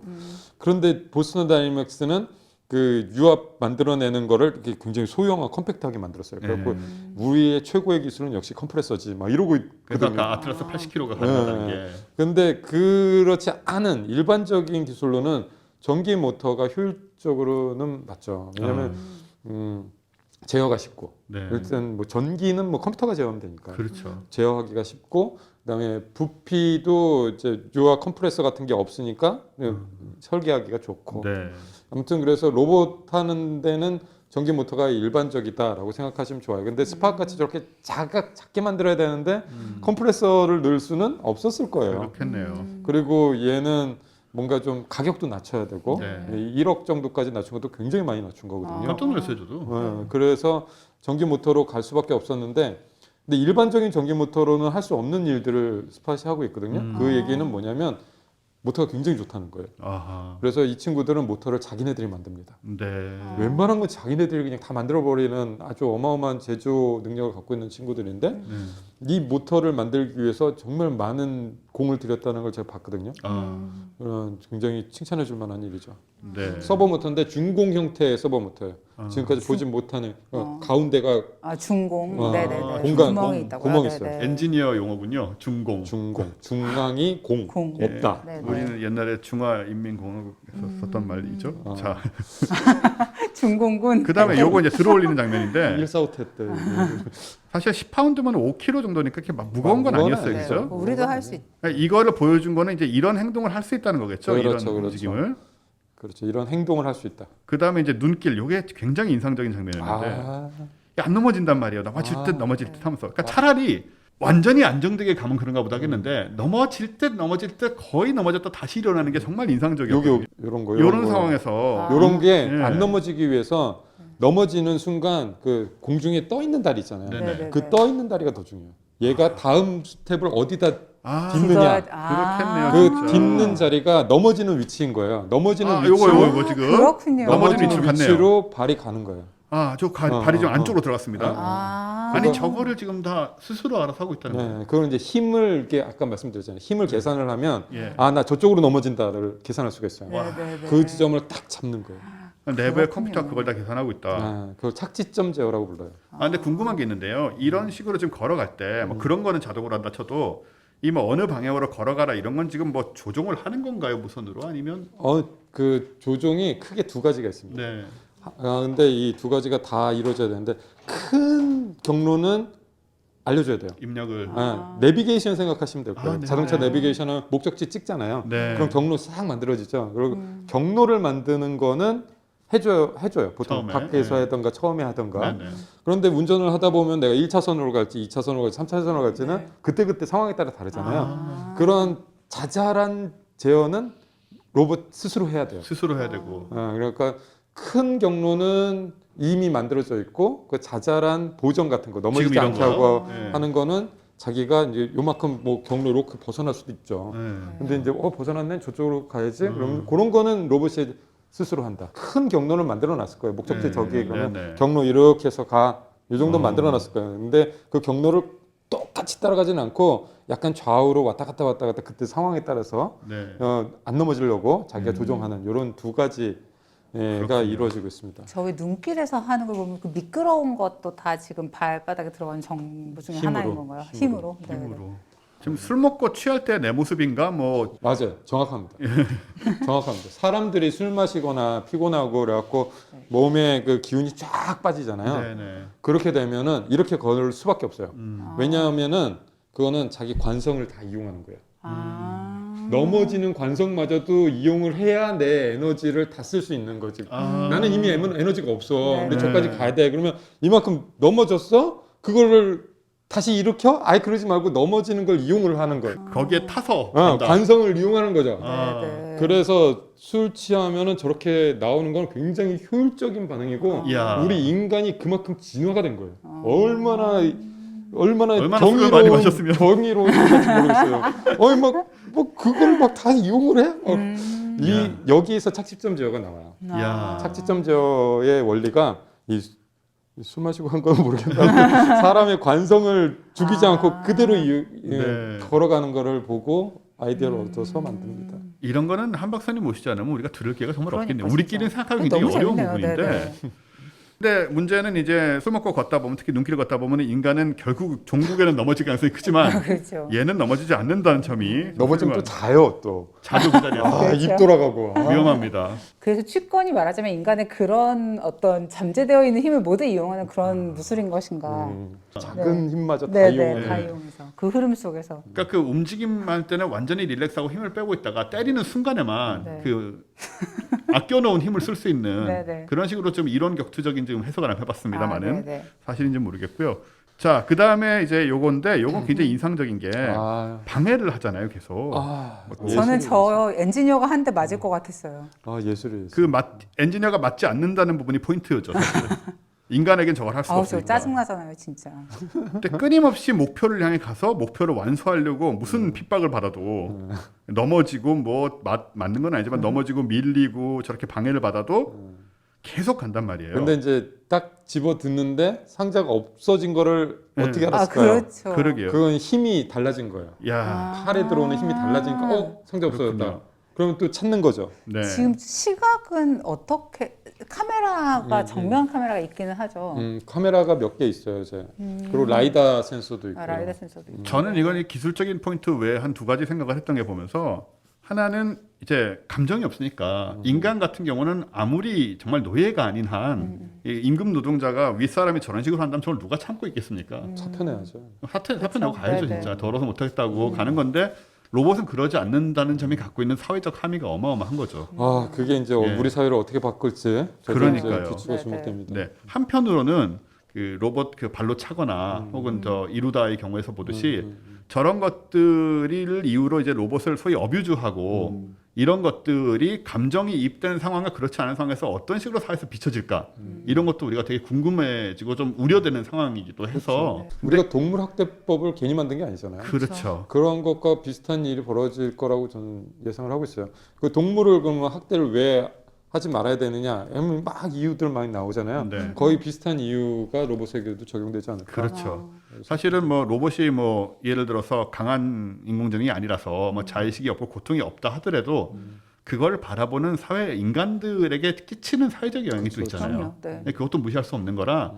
그런데 보스턴 다이내믹스는 그 유압 만들어내는 거를 이렇게 굉장히 소형화 컴팩트하게 만들었어요. 그래갖고 우리의 최고의 기술은 역시 컴프레서지 막 이러고 그래서 있거든요. 아까 아틀라스 80kg가 가능하다는 게. 근데 그렇지 않은 일반적인 기술로는 전기 모터가 효율적으로는 맞죠. 왜냐하면 제어가 쉽고 네. 일단 뭐 전기는 뭐 컴퓨터가 제어하면 되니까 그렇죠. 제어하기가 쉽고 그다음에 부피도 이제 유압 컴프레서 같은 게 없으니까 설계하기가 좋고 네. 아무튼 그래서 로봇 하는 데는 전기 모터가 일반적이다라고 생각하시면 좋아요. 근데 스파크 같이 저렇게 작게 만들어야 되는데 컴프레서를 넣을 수는 없었을 거예요. 그렇겠네요. 그리고 얘는 뭔가 좀 가격도 낮춰야 되고 네. 1억 정도까지 낮춘 것도 굉장히 많이 낮춘 거거든요. 깜짝 놀랐어요, 저도. 그래서 전기 모터로 갈 수밖에 없었는데 근데 일반적인 전기 모터로는 할 수 없는 일들을 스팟이 하고 있거든요. 그 얘기는 뭐냐면 모터가 굉장히 좋다는 거예요. 아하. 그래서 이 친구들은 모터를 자기네들이 만듭니다. 네. 웬만한 건 자기네들이 그냥 다 만들어버리는 아주 어마어마한 제조 능력을 갖고 있는 친구들인데 이 모터를 만들기 위해서 정말 많은 공을 들였다는 걸 제가 봤거든요. 굉장히 칭찬해 줄 만한 일이죠. 네. 서버 모터인데 중공 형태의 서버 모터예요. 지금까지 보진 못하는 가운데가 중공. 네네네. 공간, 구멍이 있다고요. 구멍이 네네. 있어요. 엔지니어 용어군요. 중공. 중공, 중앙이 공, 공. 없다. 네, 네. 우리는 옛날에 중화인민공화국에서 썼던 말이죠. 자, 중공군. 그다음에 요거 이제 들어올리는 장면인데 145태 때 사실 10파운드면 5kg 정도니까 그렇게 막 무거운 건 무거운 아니었어요, 네, 그죠? 우리도 할 수 있. 그러니까 이거를 보여준 거는 이제 이런 행동을 할 수 있다는 거겠죠. 그렇죠, 이런 그렇죠. 움직임을. 그렇죠. 이런 행동을 할 수 있다. 그다음에 이제 눈길. 요게 굉장히 인상적인 장면이었는데 안 넘어진단 말이에요. 넘어질 듯 넘어질 듯 하면서. 그러니까 차라리 완전히 안정되게 가면 그런가 보다 하겠는데 넘어질 듯 거의 넘어졌다 다시 일어나는 게 정말 인상적이었거든요. 여기 이런 거, 이런 상황에서 이런 게 네. 안 넘어지기 위해서 넘어지는 순간 그 공중에 떠 있는 다리 있잖아요. 네네. 그 떠 있는 다리가 더 중요해요. 얘가 다음 스텝을 어디다 아, 딛느냐. 그렇겠네요. 그 진짜. 딛는 자리가 넘어지는 위치인 거예요. 넘어지는 요거 지금 그렇군요. 넘어지는 위치로 갔네요. 위치로 발이 가는 거예요. 발이 좀 안쪽으로 들어갔습니다. 아니 그거- 저거를 지금 다 스스로 알아서 하고 있다는 거예요. 네, 그건 이제 힘을 이렇게 아까 말씀드렸잖아요. 힘을 계산을 하면 예. 나 저쪽으로 넘어진다를 계산할 수가 있어요. 네네네. 그 지점을 딱 잡는 거예요. 내부의 그렇군요. 컴퓨터가 그걸 다 계산하고 있다. 그걸 착지점 제어라고 불러요. 근데 궁금한 게 있는데요. 이런 식으로 지금 걸어갈 때 뭐 그런 거는 자동으로 한다 쳐도 이 뭐 어느 방향으로 걸어가라 이런 건 지금 뭐 조종을 하는 건가요, 무선으로 아니면? 그 조종이 크게 두 가지가 있습니다. 네. 근데 이 두 가지가 다 이루어져야 되는데 큰 경로는 알려줘야 돼요. 입력을. 내비게이션 생각하시면 될 거예요. 네. 자동차 내비게이션은 목적지 찍잖아요. 네. 그럼 경로 싹 만들어지죠. 그리고 경로를 만드는 거는 해줘요. 보통 처음에. 밖에서 네. 하던가 처음에 하던가. 네. 그런데 운전을 하다 보면 내가 1차선으로 갈지 2차선으로 갈지 3차선으로 갈지는 네. 그때그때 상황에 따라 다르잖아요. 그런 자잘한 제어는 로봇 스스로 해야 돼요. 스스로 해야 되고. 그러니까 큰 경로는 이미 만들어져 있고 그 자잘한 보정 같은 거 넘어지지 지금 이런 않게 거. 하고 네. 하는 거는 자기가 이제 요만큼 뭐 경로 이렇게 벗어날 수도 있죠. 네. 근데 이제 벗어났네 저쪽으로 가야지. 그럼 그런 거는 로봇이 스스로 한다. 큰 경로를 만들어 놨을 거예요. 목적지 네. 저기에 그러면 네. 경로 이렇게 해서 가. 이 정도 만들어 놨을 거예요. 근데 그 경로를 똑같이 따라가지는 않고 약간 좌우로 왔다 갔다 그때 상황에 따라서 네. 안 넘어지려고 자기가 조정하는 이런 두 가지가 이루어지고 있습니다. 저희 눈길에서 하는 걸 보면 그 미끄러운 것도 다 지금 발바닥에 들어가는 정보 중에 하나인 힘으로. 건가요? 힘으로. 네. 힘으로. 지금 술 먹고 취할 때 내 모습인가 뭐 맞아요. 정확합니다. 정확합니다. 사람들이 술 마시거나 피곤하고 그래갖고 몸에 그 기운이 쫙 빠지잖아요. 네네. 그렇게 되면은 이렇게 걸을 수밖에 없어요. 왜냐하면은 그거는 자기 관성을 다 이용하는 거예요. 넘어지는 관성마저도 이용을 해야 내 에너지를 다 쓸 수 있는 거지. 나는 이미 에너지가 없어. 네. 근데 저까지 가야 돼. 그러면 이만큼 넘어졌어? 그거를 다시 일으켜? 아예 그러지 말고 넘어지는 걸 이용을 하는 거예요. 거기에 타서 간다. 관성을 이용하는 거죠. 네. 그래서 술 취하면은 저렇게 나오는 건 굉장히 효율적인 반응이고 이야. 우리 인간이 그만큼 진화가 된 거예요. 얼마나 얼마나 술을 많이 마셨으면. 경이로운 건지 모르겠어요. 뭐 그걸 막 다 이용을 해? 여기에서 착지점 제어가 나와요. 야. 착지점 제어의 원리가 이 술 마시고 한 건 모르겠는데 사람의 관성을 죽이지 않고 그대로 네. 걸어가는 거를 보고 아이디어를 얻어서 만듭니다. 이런 거는 한 박사님 모시지 않으면 우리가 들을 기회가 정말 그러니까 없겠네요. 우리끼리는 진짜. 생각하기 굉장히 너무 어려운 재밌네요. 부분인데 네네. 근데 문제는 이제 술 먹고 걷다 보면 특히 눈길을 걷다 보면 인간은 결국 종국에는 넘어질 가능성이 크지만 그렇죠. 얘는 넘어지지 않는다는 점이 넘어지면 또 자요 또. 자주 그 자리에서 그렇죠. 입 돌아가고. 위험합니다. 그래서 취권이 말하자면 인간의 그런 어떤 잠재되어 있는 힘을 모두 이용하는 그런 무술인 것인가. 작은 힘마저 다 네네, 이용하는. 다 이용해서 그 흐름 속에서. 그러니까 그 움직임할 때는 완전히 릴렉스하고 힘을 빼고 있다가 때리는 순간에만 네. 그 아껴놓은 힘을 쓸 수 있는 네네. 그런 식으로 좀 이론 격투적인 지금 해석을 안 해봤습니다만은 네네. 사실인지 모르겠고요. 자, 그 다음에 이제 요건데 요건 굉장히 인상적인 게 아, 방해를 하잖아요, 계속. 저는 예술이- 저 엔지니어가 한 대 맞을 것 같았어요. 예술이에요. 그 엔지니어가 맞지 않는다는 부분이 포인트였죠. 사실은. 인간에겐 저걸 할 수가 아우 저 없으니까. 짜증나잖아요, 진짜. 근데 끊임없이 목표를 향해 가서 목표를 완수하려고 무슨 핍박을 받아도 넘어지고 뭐 맞는 건 아니지만 넘어지고 밀리고 저렇게 방해를 받아도 계속 간단 말이에요. 근데 이제 딱 집어 듣는데 상자가 없어진 거를 네. 어떻게 아 알았을까요? 그렇죠. 그러게요. 그건 힘이 달라진 거예요. 야, 팔에 들어오는 힘이 달라지니까 상자 없어졌다. 그렇군요. 그러면 또 찾는 거죠. 네. 지금 시각은 어떻게 카메라가 정면 카메라가 있기는 하죠. 카메라가 몇 개 있어요, 이제. 그리고 라이다 센서도 있고. 라이다 센서도 있고. 저는 이건 이 기술적인 포인트 외에 한 두 가지 생각을 했던 게 보면서 하나는 이제 감정이 없으니까 인간 같은 경우는 아무리 정말 노예가 아닌 한 이 임금 노동자가 윗사람이 저런 식으로 한다면 저걸 누가 참고 있겠습니까? 사표내야죠. 사표 내고 가야죠. 네네. 진짜 더러워서 못하겠다고 가는 건데 로봇은 그러지 않는다는 점이 갖고 있는 사회적 함의가 어마어마한 거죠. 그게 이제 예. 우리 사회를 어떻게 바꿀지 저도 그러니까요. 이제 기초가 네네. 주목됩니다. 네. 한편으로는 그 로봇 그 발로 차거나 혹은 저 이루다의 경우에서 보듯이 저런 것들을 이유로 이제 로봇을 소위 어뷰즈하고 이런 것들이 감정이 입된 상황과 그렇지 않은 상황에서 어떤 식으로 사회에서 비춰질까 이런 것도 우리가 되게 궁금해지고 좀 우려되는 상황이기도 해서 우리가 동물 학대법을 괜히 만든 게 아니잖아요. 그렇죠. 그런 것과 비슷한 일이 벌어질 거라고 저는 예상을 하고 있어요. 그 동물을 그러면 학대를 왜 하지 말아야 되느냐? 막 이유들 많이 나오잖아요. 네. 거의 비슷한 이유가 로봇에게도 적용되지 않을까? 그렇죠. 사실은 뭐 로봇이 뭐 예를 들어서 강한 인공지능이 아니라서 뭐 자의식이 없고 고통이 없다 하더라도 그걸 바라보는 사회 인간들에게 끼치는 사회적 영향이 또 그렇죠. 있잖아요. 그럼요. 네. 그것도 무시할 수 없는 거라.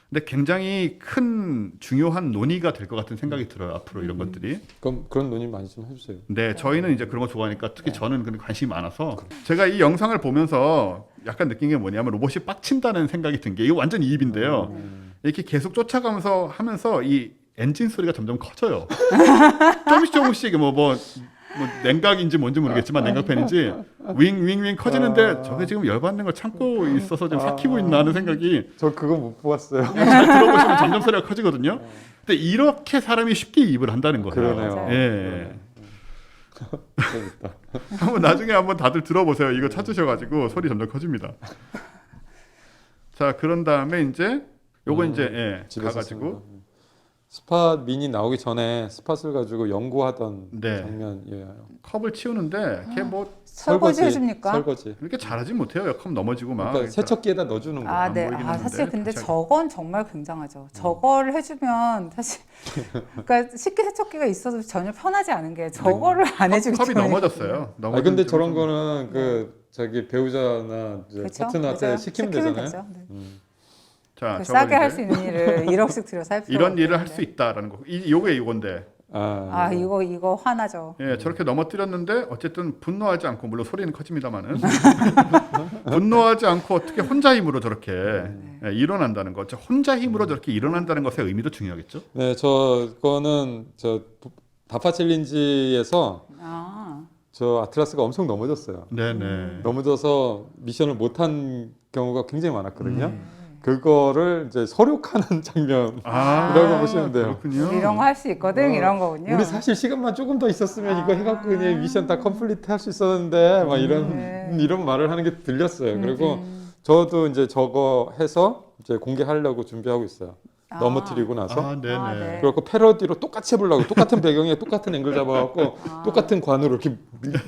근데 굉장히 큰 중요한 논의가 될 것 같은 생각이 들어요. 앞으로 이런 것들이. 그럼 그런 논의 많이 좀 해주세요. 네, 저희는 이제 그런 거 좋아하니까 특히 저는 그런 관심이 많아서 제가 이 영상을 보면서 약간 느낀 게 뭐냐면 로봇이 빡친다는 생각이 든 게 이거 완전 이입인데요. 이렇게 계속 쫓아가면서 하면서 이 엔진 소리가 점점 커져요. 조금씩 뭐 냉각인지 뭔지 모르겠지만 냉각팬인지 윙 커지는데 저게 지금 열받는 걸 참고 있어서 좀 삭히고 있나 하는 생각이 저 그거 못 보았어요. 잘 들어보시면 점점 소리가 커지거든요. 근데 이렇게 사람이 쉽게 이입을 한다는 거예요. 그러네요. 예. 재밌다. 한번 나중에 한번 다들 들어보세요. 이거 찾으셔가지고 소리 점점 커집니다. 자, 그런 다음에 이제 요거 이제 집에서 가가지고 쓰는 거. 스팟 미니 나오기 전에 스팟을 가지고 연구하던 네. 장면이에요. 컵을 치우는데 걔 뭐 설거지 해줍니까? 설거지. 그렇게 잘하지 못해요. 컵 넘어지고 막. 그러니까 세척기에다 넣어주는 거야. 아, 네. 보이긴 아, 했는데, 사실 근데 같이 저건 정말 굉장하죠. 저거를 해주면 사실 그러니까 식기세척기가 있어도 전혀 편하지 않은 게 저거를 안 해주기 컵이 때문에 넘어졌어요. 아 근데 저런 거는 그 저기 배우자나 이제 그렇죠? 파트너한테 그죠? 시키면 되잖아요. 되죠. 네. 자, 그 저걸 싸게 할 이제 수 있는 일을 1억씩 들여서 할 필요가 이런 일을 할 없는데. 수 있다라는 거. 요게 이건데. 아 이거 화나죠. 예, 저렇게 넘어뜨렸는데 어쨌든 분노하지 않고 물론 소리는 커집니다만은 분노하지 않고 어떻게 혼자 힘으로 저렇게 일어난다는 거. 혼자 힘으로 저렇게 일어난다는 것의 의미도 중요하겠죠. 네, 저거는 저 다파 챌린지에서 저 아틀라스가 엄청 넘어졌어요. 네네. 넘어져서 미션을 못한 경우가 굉장히 많았거든요. 그거를 이제 서력하는 장면이라고 보시면 돼요. 그렇군요. 이런 거 할 수 있거든 이런 거군요. 우리 사실 시간만 조금 더 있었으면 이거 해갖고 그냥 미션 다 컴플리트 할 수 있었는데 막 이런 말을 하는 게 들렸어요. 그리고 저도 이제 저거 해서 이제 공개하려고 준비하고 있어요. 넘어뜨리고 나서 아, 네네. 아, 네. 그래갖고 패러디로 똑같이 해보려고 똑같은 배경에 똑같은 앵글 잡아갖고 똑같은 관으로 이렇게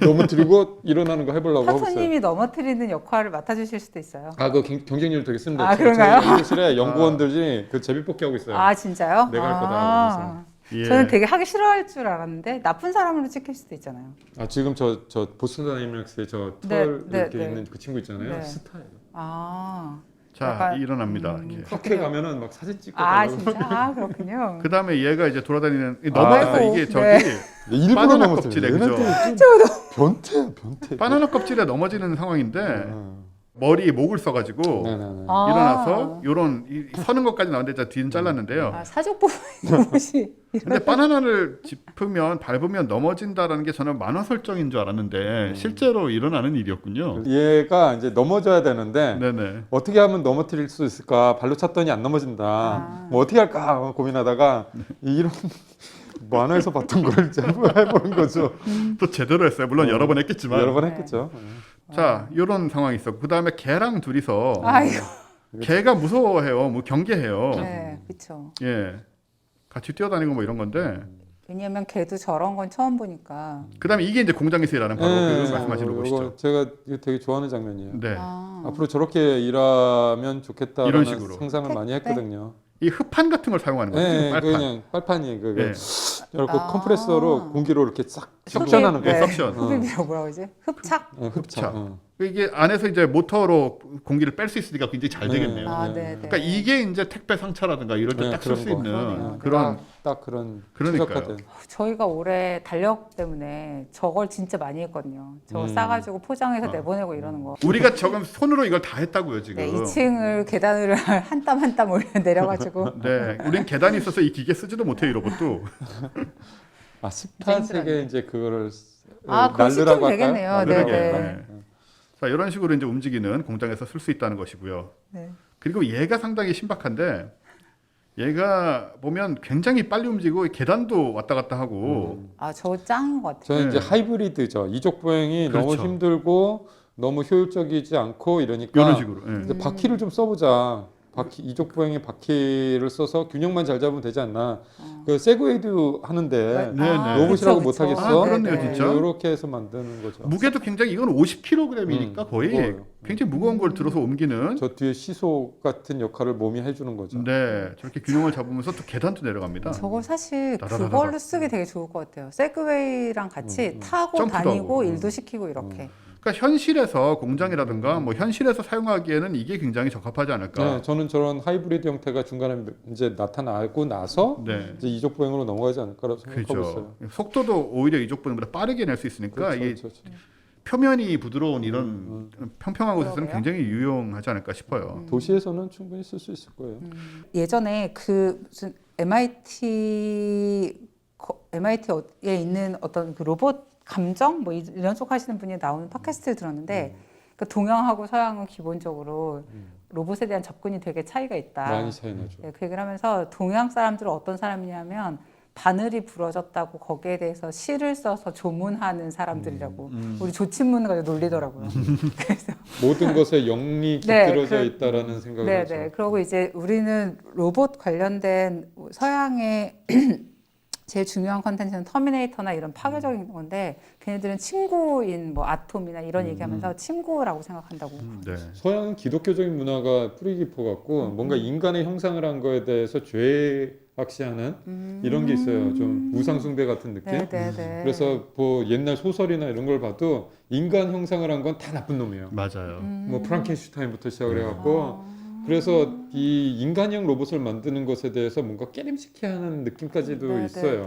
넘어뜨리고 일어나는 거 해보려고 하고 있어요. 타투님이 넘어뜨리는 역할을 맡아주실 수도 있어요. 아, 그 경쟁률 되게 쓴데. 아, 그런가요? 저희 연구실에 연구원들이 그 제비뽑기 하고 있어요. 아 진짜요? 내가 할 거다, 아, 예. 저는 되게 하기 싫어할 줄 알았는데 나쁜 사람으로 찍힐 수도 있잖아요. 아, 지금 저 보스턴 다이내믹스에 저 네, 털 네, 이렇게 네. 있는 그 친구 있잖아요. 네. 스타예요. 아, 자, 약간, 일어납니다. 이렇게. 학회 가면은 막 사진 찍고 아 가려고. 진짜? 아 그렇군요. 그 다음에 얘가 이제 돌아다니는 아이고, 이게 저기 네. 일부러 바나나 넘어뜨려요. 껍질에, 그죠? 얘네들 좀 변태야, 변태. 바나나 껍질에 넘어지는 상황인데 어. 머리에 목을 써가지고 네네네. 아. 일어나서 요런 서는 것까지 나오는데 자 뒤는 잘랐는데요. 아, 사족 부분이 옷이 근데 바나나를 짚으면 밟으면 넘어진다라는 게 저는 만화 설정인 줄 알았는데 실제로 일어나는 일이었군요. 얘가 이제 넘어져야 되는데 네네. 어떻게 하면 넘어뜨릴 수 있을까? 발로 찼더니 안 넘어진다. 아. 뭐 어떻게 할까 고민하다가 이런 만화에서 봤던 걸 이제 해보는 거죠. 또 제대로 했어요. 물론 여러 번 했겠지만. 여러 번 네. 했겠죠. 자, 이런 상황이 있었고 그 다음에 개랑 둘이서 아이고. 개가 무서워해요. 뭐 경계해요. 네, 그렇죠. 예. 같이 뛰어다니고 뭐 이런 건데 왜냐면 걔도 저런 건 처음 보니까. 그다음에 이게 이제 공장에서 일하는 바로 네, 그 말씀하신 로봇이죠. 이거 제가 이거 되게 좋아하는 장면이에요. 네. 아, 앞으로 저렇게 일하면 좋겠다라는 이런 식으로. 상상을 많이 했거든요. 이 흡판 같은 걸 사용하는 거죠. 네, 빨판. 그냥 빨판이 그게 네. 이렇게 아. 컴프레서로 공기로 이렇게 싹 흡입, 석션하는 거. 네, 석션. 흡입이라고 뭐라고 그러지? 흡착? 네, 흡착. 이게 안에서 이제 모터로 공기를 뺄 수 있으니까 굉장히 잘 네. 되겠네요. 아, 네. 네, 네. 그러니까 이게 이제 택배 상차라든가 이럴 때 네, 딱 쓸 수 그런 거. 있는 그러네요. 그런 딱 그런 그러니까요. 최적화된. 저희가 올해 달력 때문에 저걸 진짜 많이 했거든요. 저거 음. 싸가지고 포장해서 내보내고 이러는 거. 우리가 지금 손으로 이걸 다 했다고요 지금. 네, 2층을 계단을 한 땀 한 땀 올려 내려가지고. 네, 우린 계단이 있어서 이 기계 쓰지도 못해요 이 로봇도. 아, 스팟에게 이제 그거를 아, 그거 시키면 날르라고 할까요? 되겠네요. 날르라고 네, 할까요? 네. 자 이런 식으로 이제 움직이는 공장에서 쓸 수 있다는 것이고요. 네. 그리고 얘가 상당히 신박한데 얘가 보면 굉장히 빨리 움직이고 계단도 왔다 갔다 하고 아, 저거 짱인 것 같아요. 저는 이제 네. 하이브리드죠. 이족 보행이 너무 그렇죠. 힘들고 너무 효율적이지 않고 이러니까 이런 식으로. 예. 이제 바퀴를 좀 써보자. 바퀴 이족 보행에 바퀴를 써서 균형만 잘 잡으면 되지 않나. 그 세그웨이도 하는데 네, 아, 네. 로봇이라고 그쵸, 못 그쵸. 하겠어. 아, 그렇네요, 네, 네. 진짜. 이렇게 해서 만드는 거죠. 무게도 굉장히 이건 50kg이니까 거의 무거워요. 굉장히 무거운 걸 들어서 옮기는. 저 뒤에 시소 같은 역할을 몸이 해주는 거죠. 네, 저렇게 균형을 잡으면서 또 계단도 내려갑니다. 저거 사실 따다다다다. 그걸로 쓰기 되게 좋을 것 같아요. 세그웨이랑 같이 타고 점프도 다니고 하고. 일도 시키고 이렇게. 그러니까 현실에서 공장이라든가 뭐 현실에서 사용하기에는 이게 굉장히 적합하지 않을까. 네, 저는 저런 하이브리드 형태가 중간에 이제 나타나고 나서 네. 이제 이족 보행으로 넘어가지 않을까라고 생각하고 그렇죠. 있어요. 속도도 오히려 이족 보행보다 빠르게 낼 수 있으니까 그렇죠, 이게 그렇죠. 표면이 부드러운 이런 평평한 곳에서는 그러게요. 굉장히 유용하지 않을까 싶어요. 도시에서는 충분히 쓸 수 있을 거예요. 예전에 그 무슨 MIT에 있는 어떤 그 로봇 감정 뭐 이런 쪽 하시는 분이 나오는 팟캐스트를 들었는데 그 동양하고 서양은 기본적으로 로봇에 대한 접근이 되게 차이가 있다. 많이 차이 나죠. 네, 그 얘기를 하면서 동양 사람들은 어떤 사람이냐면 바늘이 부러졌다고 거기에 대해서 시를 써서 조문하는 사람들이라고 우리 조친문 가지고 놀리더라고요. 그래서 모든 것에 영리 네, 깃들어져 있다라는 생각을 하죠. 네네. 그리고 이제 우리는 로봇 관련된 서양의 제일 중요한 컨텐츠는 터미네이터나 이런 파괴적인 건데 걔네들은 친구인 뭐 아톰이나 이런 얘기하면서 친구라고 생각한다고. 네. 서양은 기독교적인 문화가 뿌리 깊어 갖고 뭔가 인간의 형상을 한 거에 대해서 죄악시하는 이런 게 있어요. 좀 우상숭배 같은 느낌. 네네네. 그래서 뭐 옛날 소설이나 이런 걸 봐도 인간 형상을 한 건 다 나쁜 놈이에요. 맞아요. 뭐 프랑켄슈타인부터 시작을 해갖고 그래서 이 인간형 로봇을 만드는 것에 대해서 뭔가 깨림직해하는 느낌까지도 있어요.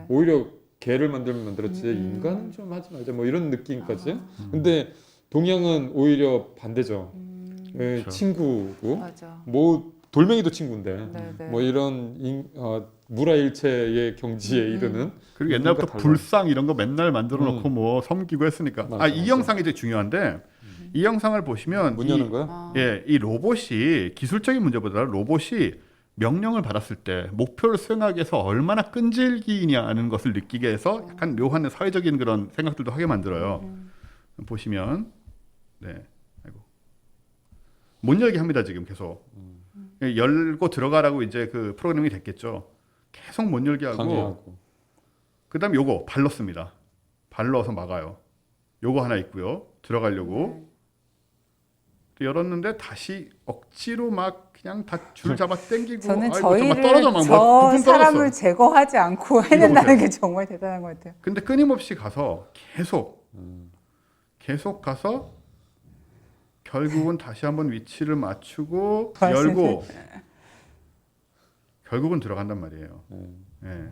오히려 개를 만들면 만들었지 인간은 좀 하지 말자 뭐 이런 느낌까지. 근데 동양은 오히려 반대죠. 예, 그렇죠. 친구고 맞아. 뭐 돌멩이도 친구인데 네네. 뭐 이런 무라일체의 경지에 이르는 그리고 옛날부터 달라요. 불상 이런 거 맨날 만들어 놓고 뭐 섬기고 했으니까. 맞아, 이 맞아. 영상이 되게 중요한데 이 영상을 보시면 문 여는 거야? 예, 이 로봇이 기술적인 문제보다 로봇이 명령을 받았을 때 목표를 수행하기 위해서 얼마나 끈질기냐는 것을 느끼게 해서 약간 묘한 사회적인 그런 생각들도 하게 만들어요. 보시면 네, 아이고 못 열게 합니다 지금 계속. 열고 들어가라고 이제 그 프로그램이 됐겠죠. 계속 못 열게 하고 강의하고. 그다음에 요거 발 넣습니다. 발 넣어서 막아요. 요거 하나 있고요. 들어가려고 열었는데 다시 억지로 막 그냥 다 줄 잡아 당기고 저는 아이고, 정말 저희를 떨어져 막 저 부품 사람을 떨어졌어. 제거하지 않고 해낸다는 게 정말 대단한 것 같아요. 근데 끊임없이 가서 계속 음. 가서 결국은 다시 한번 위치를 맞추고 맞습니다. 열고 결국은 들어간단 말이에요. 예.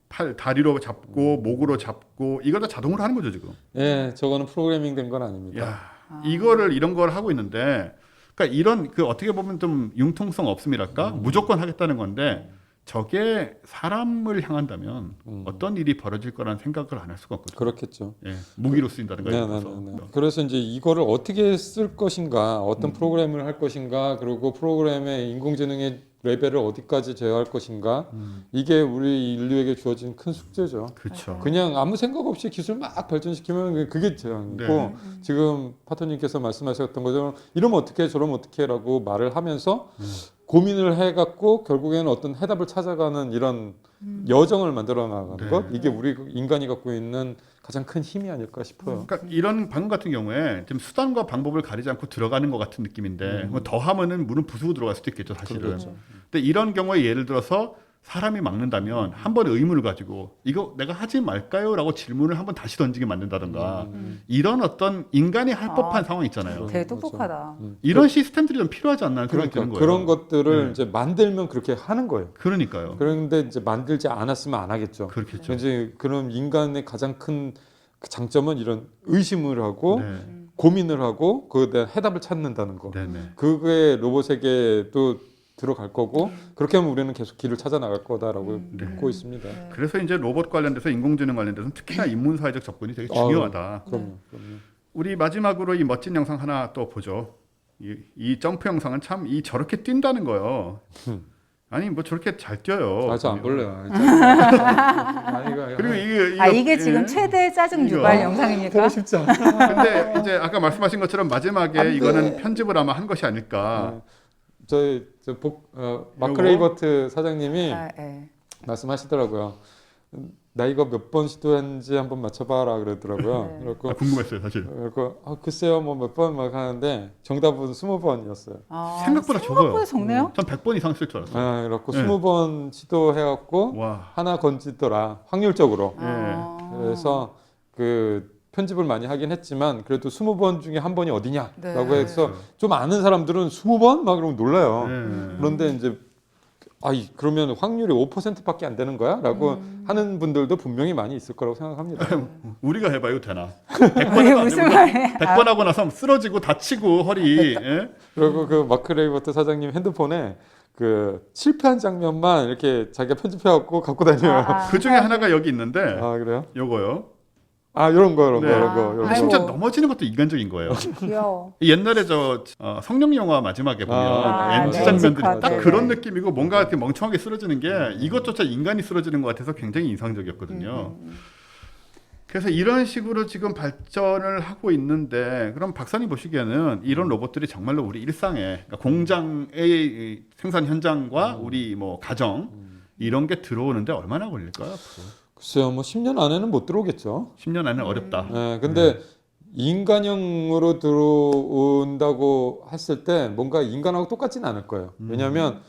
팔 다리로 잡고 목으로 잡고 이걸 다 자동으로 하는 거죠 지금. 예, 저거는 프로그래밍 된 건 아닙니다. 야, 이런 걸 하고 있는데, 그러니까 이런 그 어떻게 보면 좀 융통성 없음이랄까, 무조건 하겠다는 건데 저게 사람을 향한다면 어떤 일이 벌어질 거라는 생각을 안 할 수가 없거든요. 그렇겠죠. 예, 무기로 쓰인다든가 네, 이런 네, 거서. 네, 네. 그래서 이제 이거를 어떻게 쓸 것인가, 어떤 프로그램을 할 것인가, 그리고 프로그램의 인공지능의 레벨을 어디까지 제어할 것인가, 이게 우리 인류에게 주어진 큰 숙제죠. 그렇죠. 그냥 아무 생각 없이 기술 막 발전시키면 그게 제한이고, 네. 지금 파터님께서 말씀하셨던 것처럼 이러면 어떻게 저러면 어떻게라고 말을 하면서 고민을 해갖고 결국에는 어떤 해답을 찾아가는 이런 여정을 만들어 나가는 네. 것, 이게 우리 인간이 갖고 있는 가장 큰 힘이 아닐까 싶어요. 그러니까 이런 방금 같은 경우에 지금 수단과 방법을 가리지 않고 들어가는 것 같은 느낌인데 뭐 더 하면은 문은 부수고 들어갈 수도 있겠죠 사실은. 그렇죠. 근데 이런 경우에 예를 들어서 사람이 막는다면 한 번의 의문을 가지고 이거 내가 하지 말까요?라고 질문을 한 번 다시 던지게 만든다든가 이런 어떤 인간이 할 법한 상황 있잖아요. 되게 똑똑하다. 이런 시스템들이 좀 필요하지 않나 그런 그러니까 거예요. 그런 것들을 네. 이제 만들면 그렇게 하는 거예요. 그러니까요. 그런데 이제 만들지 않았으면 안 하겠죠. 그렇겠죠. 이제 그런 인간의 가장 큰 장점은 이런 의심을 하고 네. 고민을 하고 그에 대한 해답을 찾는다는 거. 네네. 그게 로봇에게도 들어갈 거고 그렇게 하면 우리는 계속 길을 찾아 나갈 거다라고 믿고 있습니다. 그래서 이제 로봇 관련돼서 인공지능 관련돼서는 특히나 인문사회적 접근이 되게 중요하다. 그럼요. 그럼요. 우리 마지막으로 이 멋진 영상 하나 또 보죠. 이 점프 영상은 참 이 저렇게 뛴다는 거요. 아니 뭐 저렇게 잘 뛰어요. 아, 저 안 볼래요. 그리고 이게 지금 예. 최대 짜증 이거. 유발 영상입니까? 보고 싶지 않아. 근데 이제 아까 말씀하신 것처럼 마지막에 안 돼. 이거는 편집을 아마 한 것이 아닐까. 마크 요거? 레이버트 사장님이 예. 말씀하시더라고요. 나 이거 몇 번 시도했는지 한번 맞춰봐라 그러더라고요. 그래갖고 궁금했어요 사실. 글쎄요 뭐 몇 번 막 하는데 정답은 20번이었어요. 생각보다 적어요. 생각보다 적네요. 전 100번 이상 쓸 줄 알았어요. 그래갖고 네. 20번 시도해갖고 와. 하나 건지더라 확률적으로. 예. 그래서 그 편집을 많이 하긴 했지만 그래도 20번 중에 한 번이 어디냐라고 네. 해서 좀 아는 사람들은 20번 막 그러면 놀라요. 예. 그런데 이제 그러면 확률이 5%밖에 안 되는 거야?라고 하는 분들도 분명히 많이 있을 거라고 생각합니다. 우리가 해봐요 되나? 이게 무슨 말이에요? 100번 하고 나서 쓰러지고 다치고 허리. 예? 그리고 그 마크 레이버트 사장님 핸드폰에 그 실패한 장면만 이렇게 자기가 편집해갖고 갖고 다녀요. 그 중에 하나가 여기 있는데 그래요? 요거요. 이런 거. 네. 이런 거. 심지어 아이고. 넘어지는 것도 인간적인 거예요. 귀여워. 옛날에 성룡 영화 마지막에 보면 엔지 네, 장면들이 엔지컷. 딱 네, 그런 네. 느낌이고 뭔가 이렇게 멍청하게 쓰러지는 게 이것조차 인간이 쓰러지는 것 같아서 굉장히 인상적이었거든요. 그래서 이런 식으로 지금 발전을 하고 있는데 그럼 박사님 보시기에는 이런 로봇들이 정말로 우리 일상에 그러니까 공장의 생산 현장과 우리 뭐 가정 이런 게 들어오는데 얼마나 걸릴까요? 앞으로? 글쎄요, 뭐 10년 안에는 못 들어오겠죠. 10년 안에 어렵다. 근데 인간형으로 들어온다고 했을 때 뭔가 인간하고 똑같지는 않을 거예요. 왜냐하면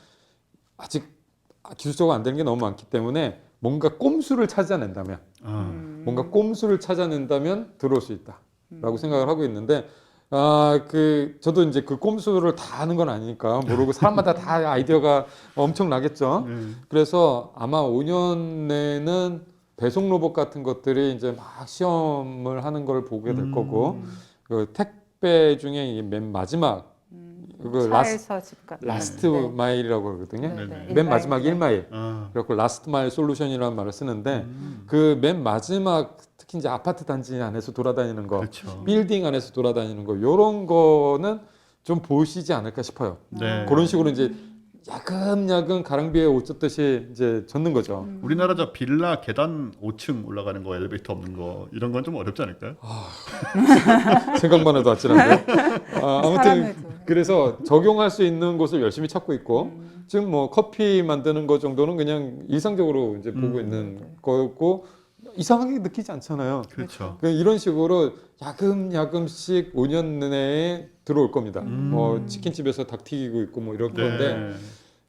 아직 기술적으로 안 되는 게 너무 많기 때문에 뭔가 꼼수를 찾아낸다면 뭔가 꼼수를 찾아낸다면 들어올 수 있다라고 생각을 하고 있는데 저도 이제 그 꼼수를 다 아는 건 아니니까 모르고 사람마다 다 아이디어가 엄청 나겠죠. 그래서 아마 5년 내는 배송 로봇 같은 것들이 이제 막 시험을 하는 걸 보게 될 거고 그 택배 중에 이 맨 마지막 그 차에서 집 갔다. 라스트 네. 마일이라고 그러거든요. 네. 맨 마지막 네. 1마일. 아, 그래갖고 라스트 마일 솔루션이라는 말을 쓰는데 그 맨 마지막 특히 이제 아파트 단지 안에서 돌아다니는 거, 그렇죠. 빌딩 안에서 돌아다니는 거 요런 거는 좀 보시지 않을까 싶어요. 네. 그런 식으로 이제 야금야금 가랑비에 옷 젖듯이 이제 젖는 거죠. 우리나라 저 빌라 계단 5층 올라가는 거 엘리베이터 없는 거 이런 건 좀 어렵지 않을까요? 생각만 해도 아찔한데. 아무튼 사람을 좀. 그래서 적용할 수 있는 곳을 열심히 찾고 있고 지금 뭐 커피 만드는 것 정도는 그냥 일상적으로 이제 보고 있는 거였고 이상하게 느끼지 않잖아요. 그렇죠. 그냥 이런 식으로 야금야금씩 5년 내에 들어올 겁니다. 뭐 치킨집에서 닭 튀기고 있고 뭐 이럴 건데 네.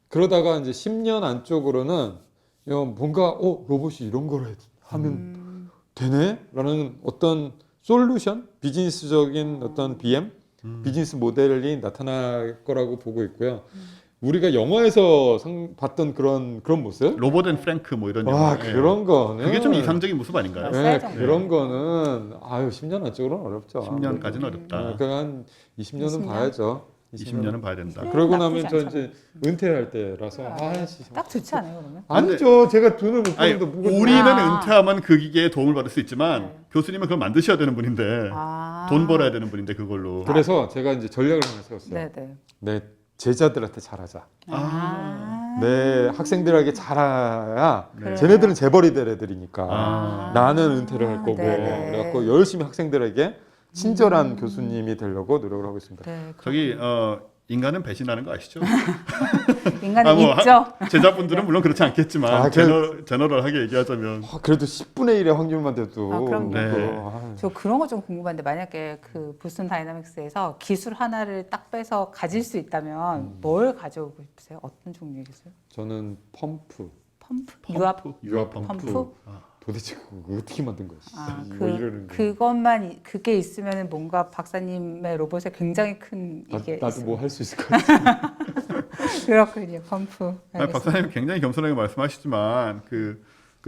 그러다가 이제 10년 안쪽으로는 뭔가 로봇이 이런 걸 하면 되네? 라는 어떤 솔루션, 비즈니스적인 어떤 BM, 비즈니스 모델이 나타날 거라고 보고 있고요. 우리가 영화에서 봤던 그런 모습? 로봇 앤 프랭크 뭐 이런 와, 영화. 예. 그런 거는 그게 좀 이상적인 모습 아닌가요? 네, 세죠. 그런 거는 10년 안쪽으로는 어렵죠. 10년까지는 어렵다. 한 20년은 20년? 봐야죠. 20년은 봐야 된다. 그러고 나쁘지 나면 저 않잖아요. 이제 은퇴할 때라서 딱 좋지 않아요 그러면? 아니죠. 제가 돈을 못 아니, 버는데 뭐가 우리는 아. 은퇴하면 그 기계에 도움을 받을 수 있지만 네. 교수님은 그걸 만드셔야 되는 분인데 아. 돈 벌어야 되는 분인데 그걸로. 그래서 제가 이제 전략을 하나 세웠어요. 네네. 내 제자들한테 잘하자. 아. 내 학생들에게 잘해야 그래요? 쟤네들은 재벌이 될 애들이니까 아. 나는 은퇴를 할 거고 네네. 그래갖고 열심히 학생들에게 친절한 교수님이 되려고 노력을 하고 있습니다. 네, 저기 인간은 배신하는 거 아시죠? 인간은 뭐 있죠. 제자분들은 물론 그렇지 않겠지만 아, 제너럴하게 얘기하자면 그래도 10분의 1의 확률만 돼도 아, 그럼요. 네. 저 그런 거 좀 궁금한데 만약에 그 보스턴 다이나믹스에서 기술 하나를 딱 빼서 가질 수 있다면 뭘 가져오고 싶으세요? 어떤 종류의 기술? 저는 펌프, 펌프? 유압? 유압 펌프? 도대체 그거 어떻게 만든 거야? 아, 뭐 이러는 거. 그게 있으면 뭔가 박사님의 로봇에 굉장히 큰 이게 나도 뭐 할 수 있을 것 같아. 그렇군요. 펌프. 아니, 알겠습니다. 박사님 굉장히 겸손하게 말씀하시지만 그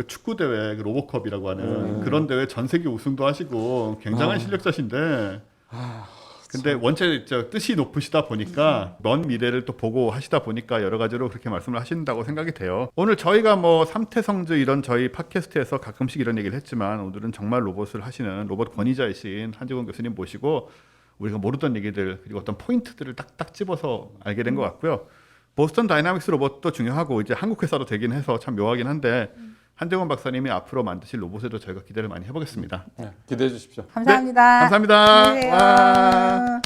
축구 대회 그 로보컵이라고 하는 그런 대회 전 세계 우승도 하시고 굉장한 실력자신데 근데 원체 뜻이 높으시다 보니까 먼 미래를 또 보고 하시다 보니까 여러 가지로 그렇게 말씀을 하신다고 생각이 돼요. 오늘 저희가 뭐 삼태성즈 이런 저희 팟캐스트에서 가끔씩 이런 얘기를 했지만 오늘은 정말 로봇을 하시는 로봇 권위자이신 한지권 교수님 모시고 우리가 모르던 얘기들 그리고 어떤 포인트들을 딱딱 집어서 알게 된 것 같고요. 보스턴 다이나믹스 로봇도 중요하고 이제 한국 회사도 되긴 해서 참 묘하긴 한데 한재권 박사님이 앞으로 만드실 로봇에도 저희가 기대를 많이 해보겠습니다. 네, 기대해 주십시오. 감사합니다. 감사합니다. 안녕히 계세요. 와.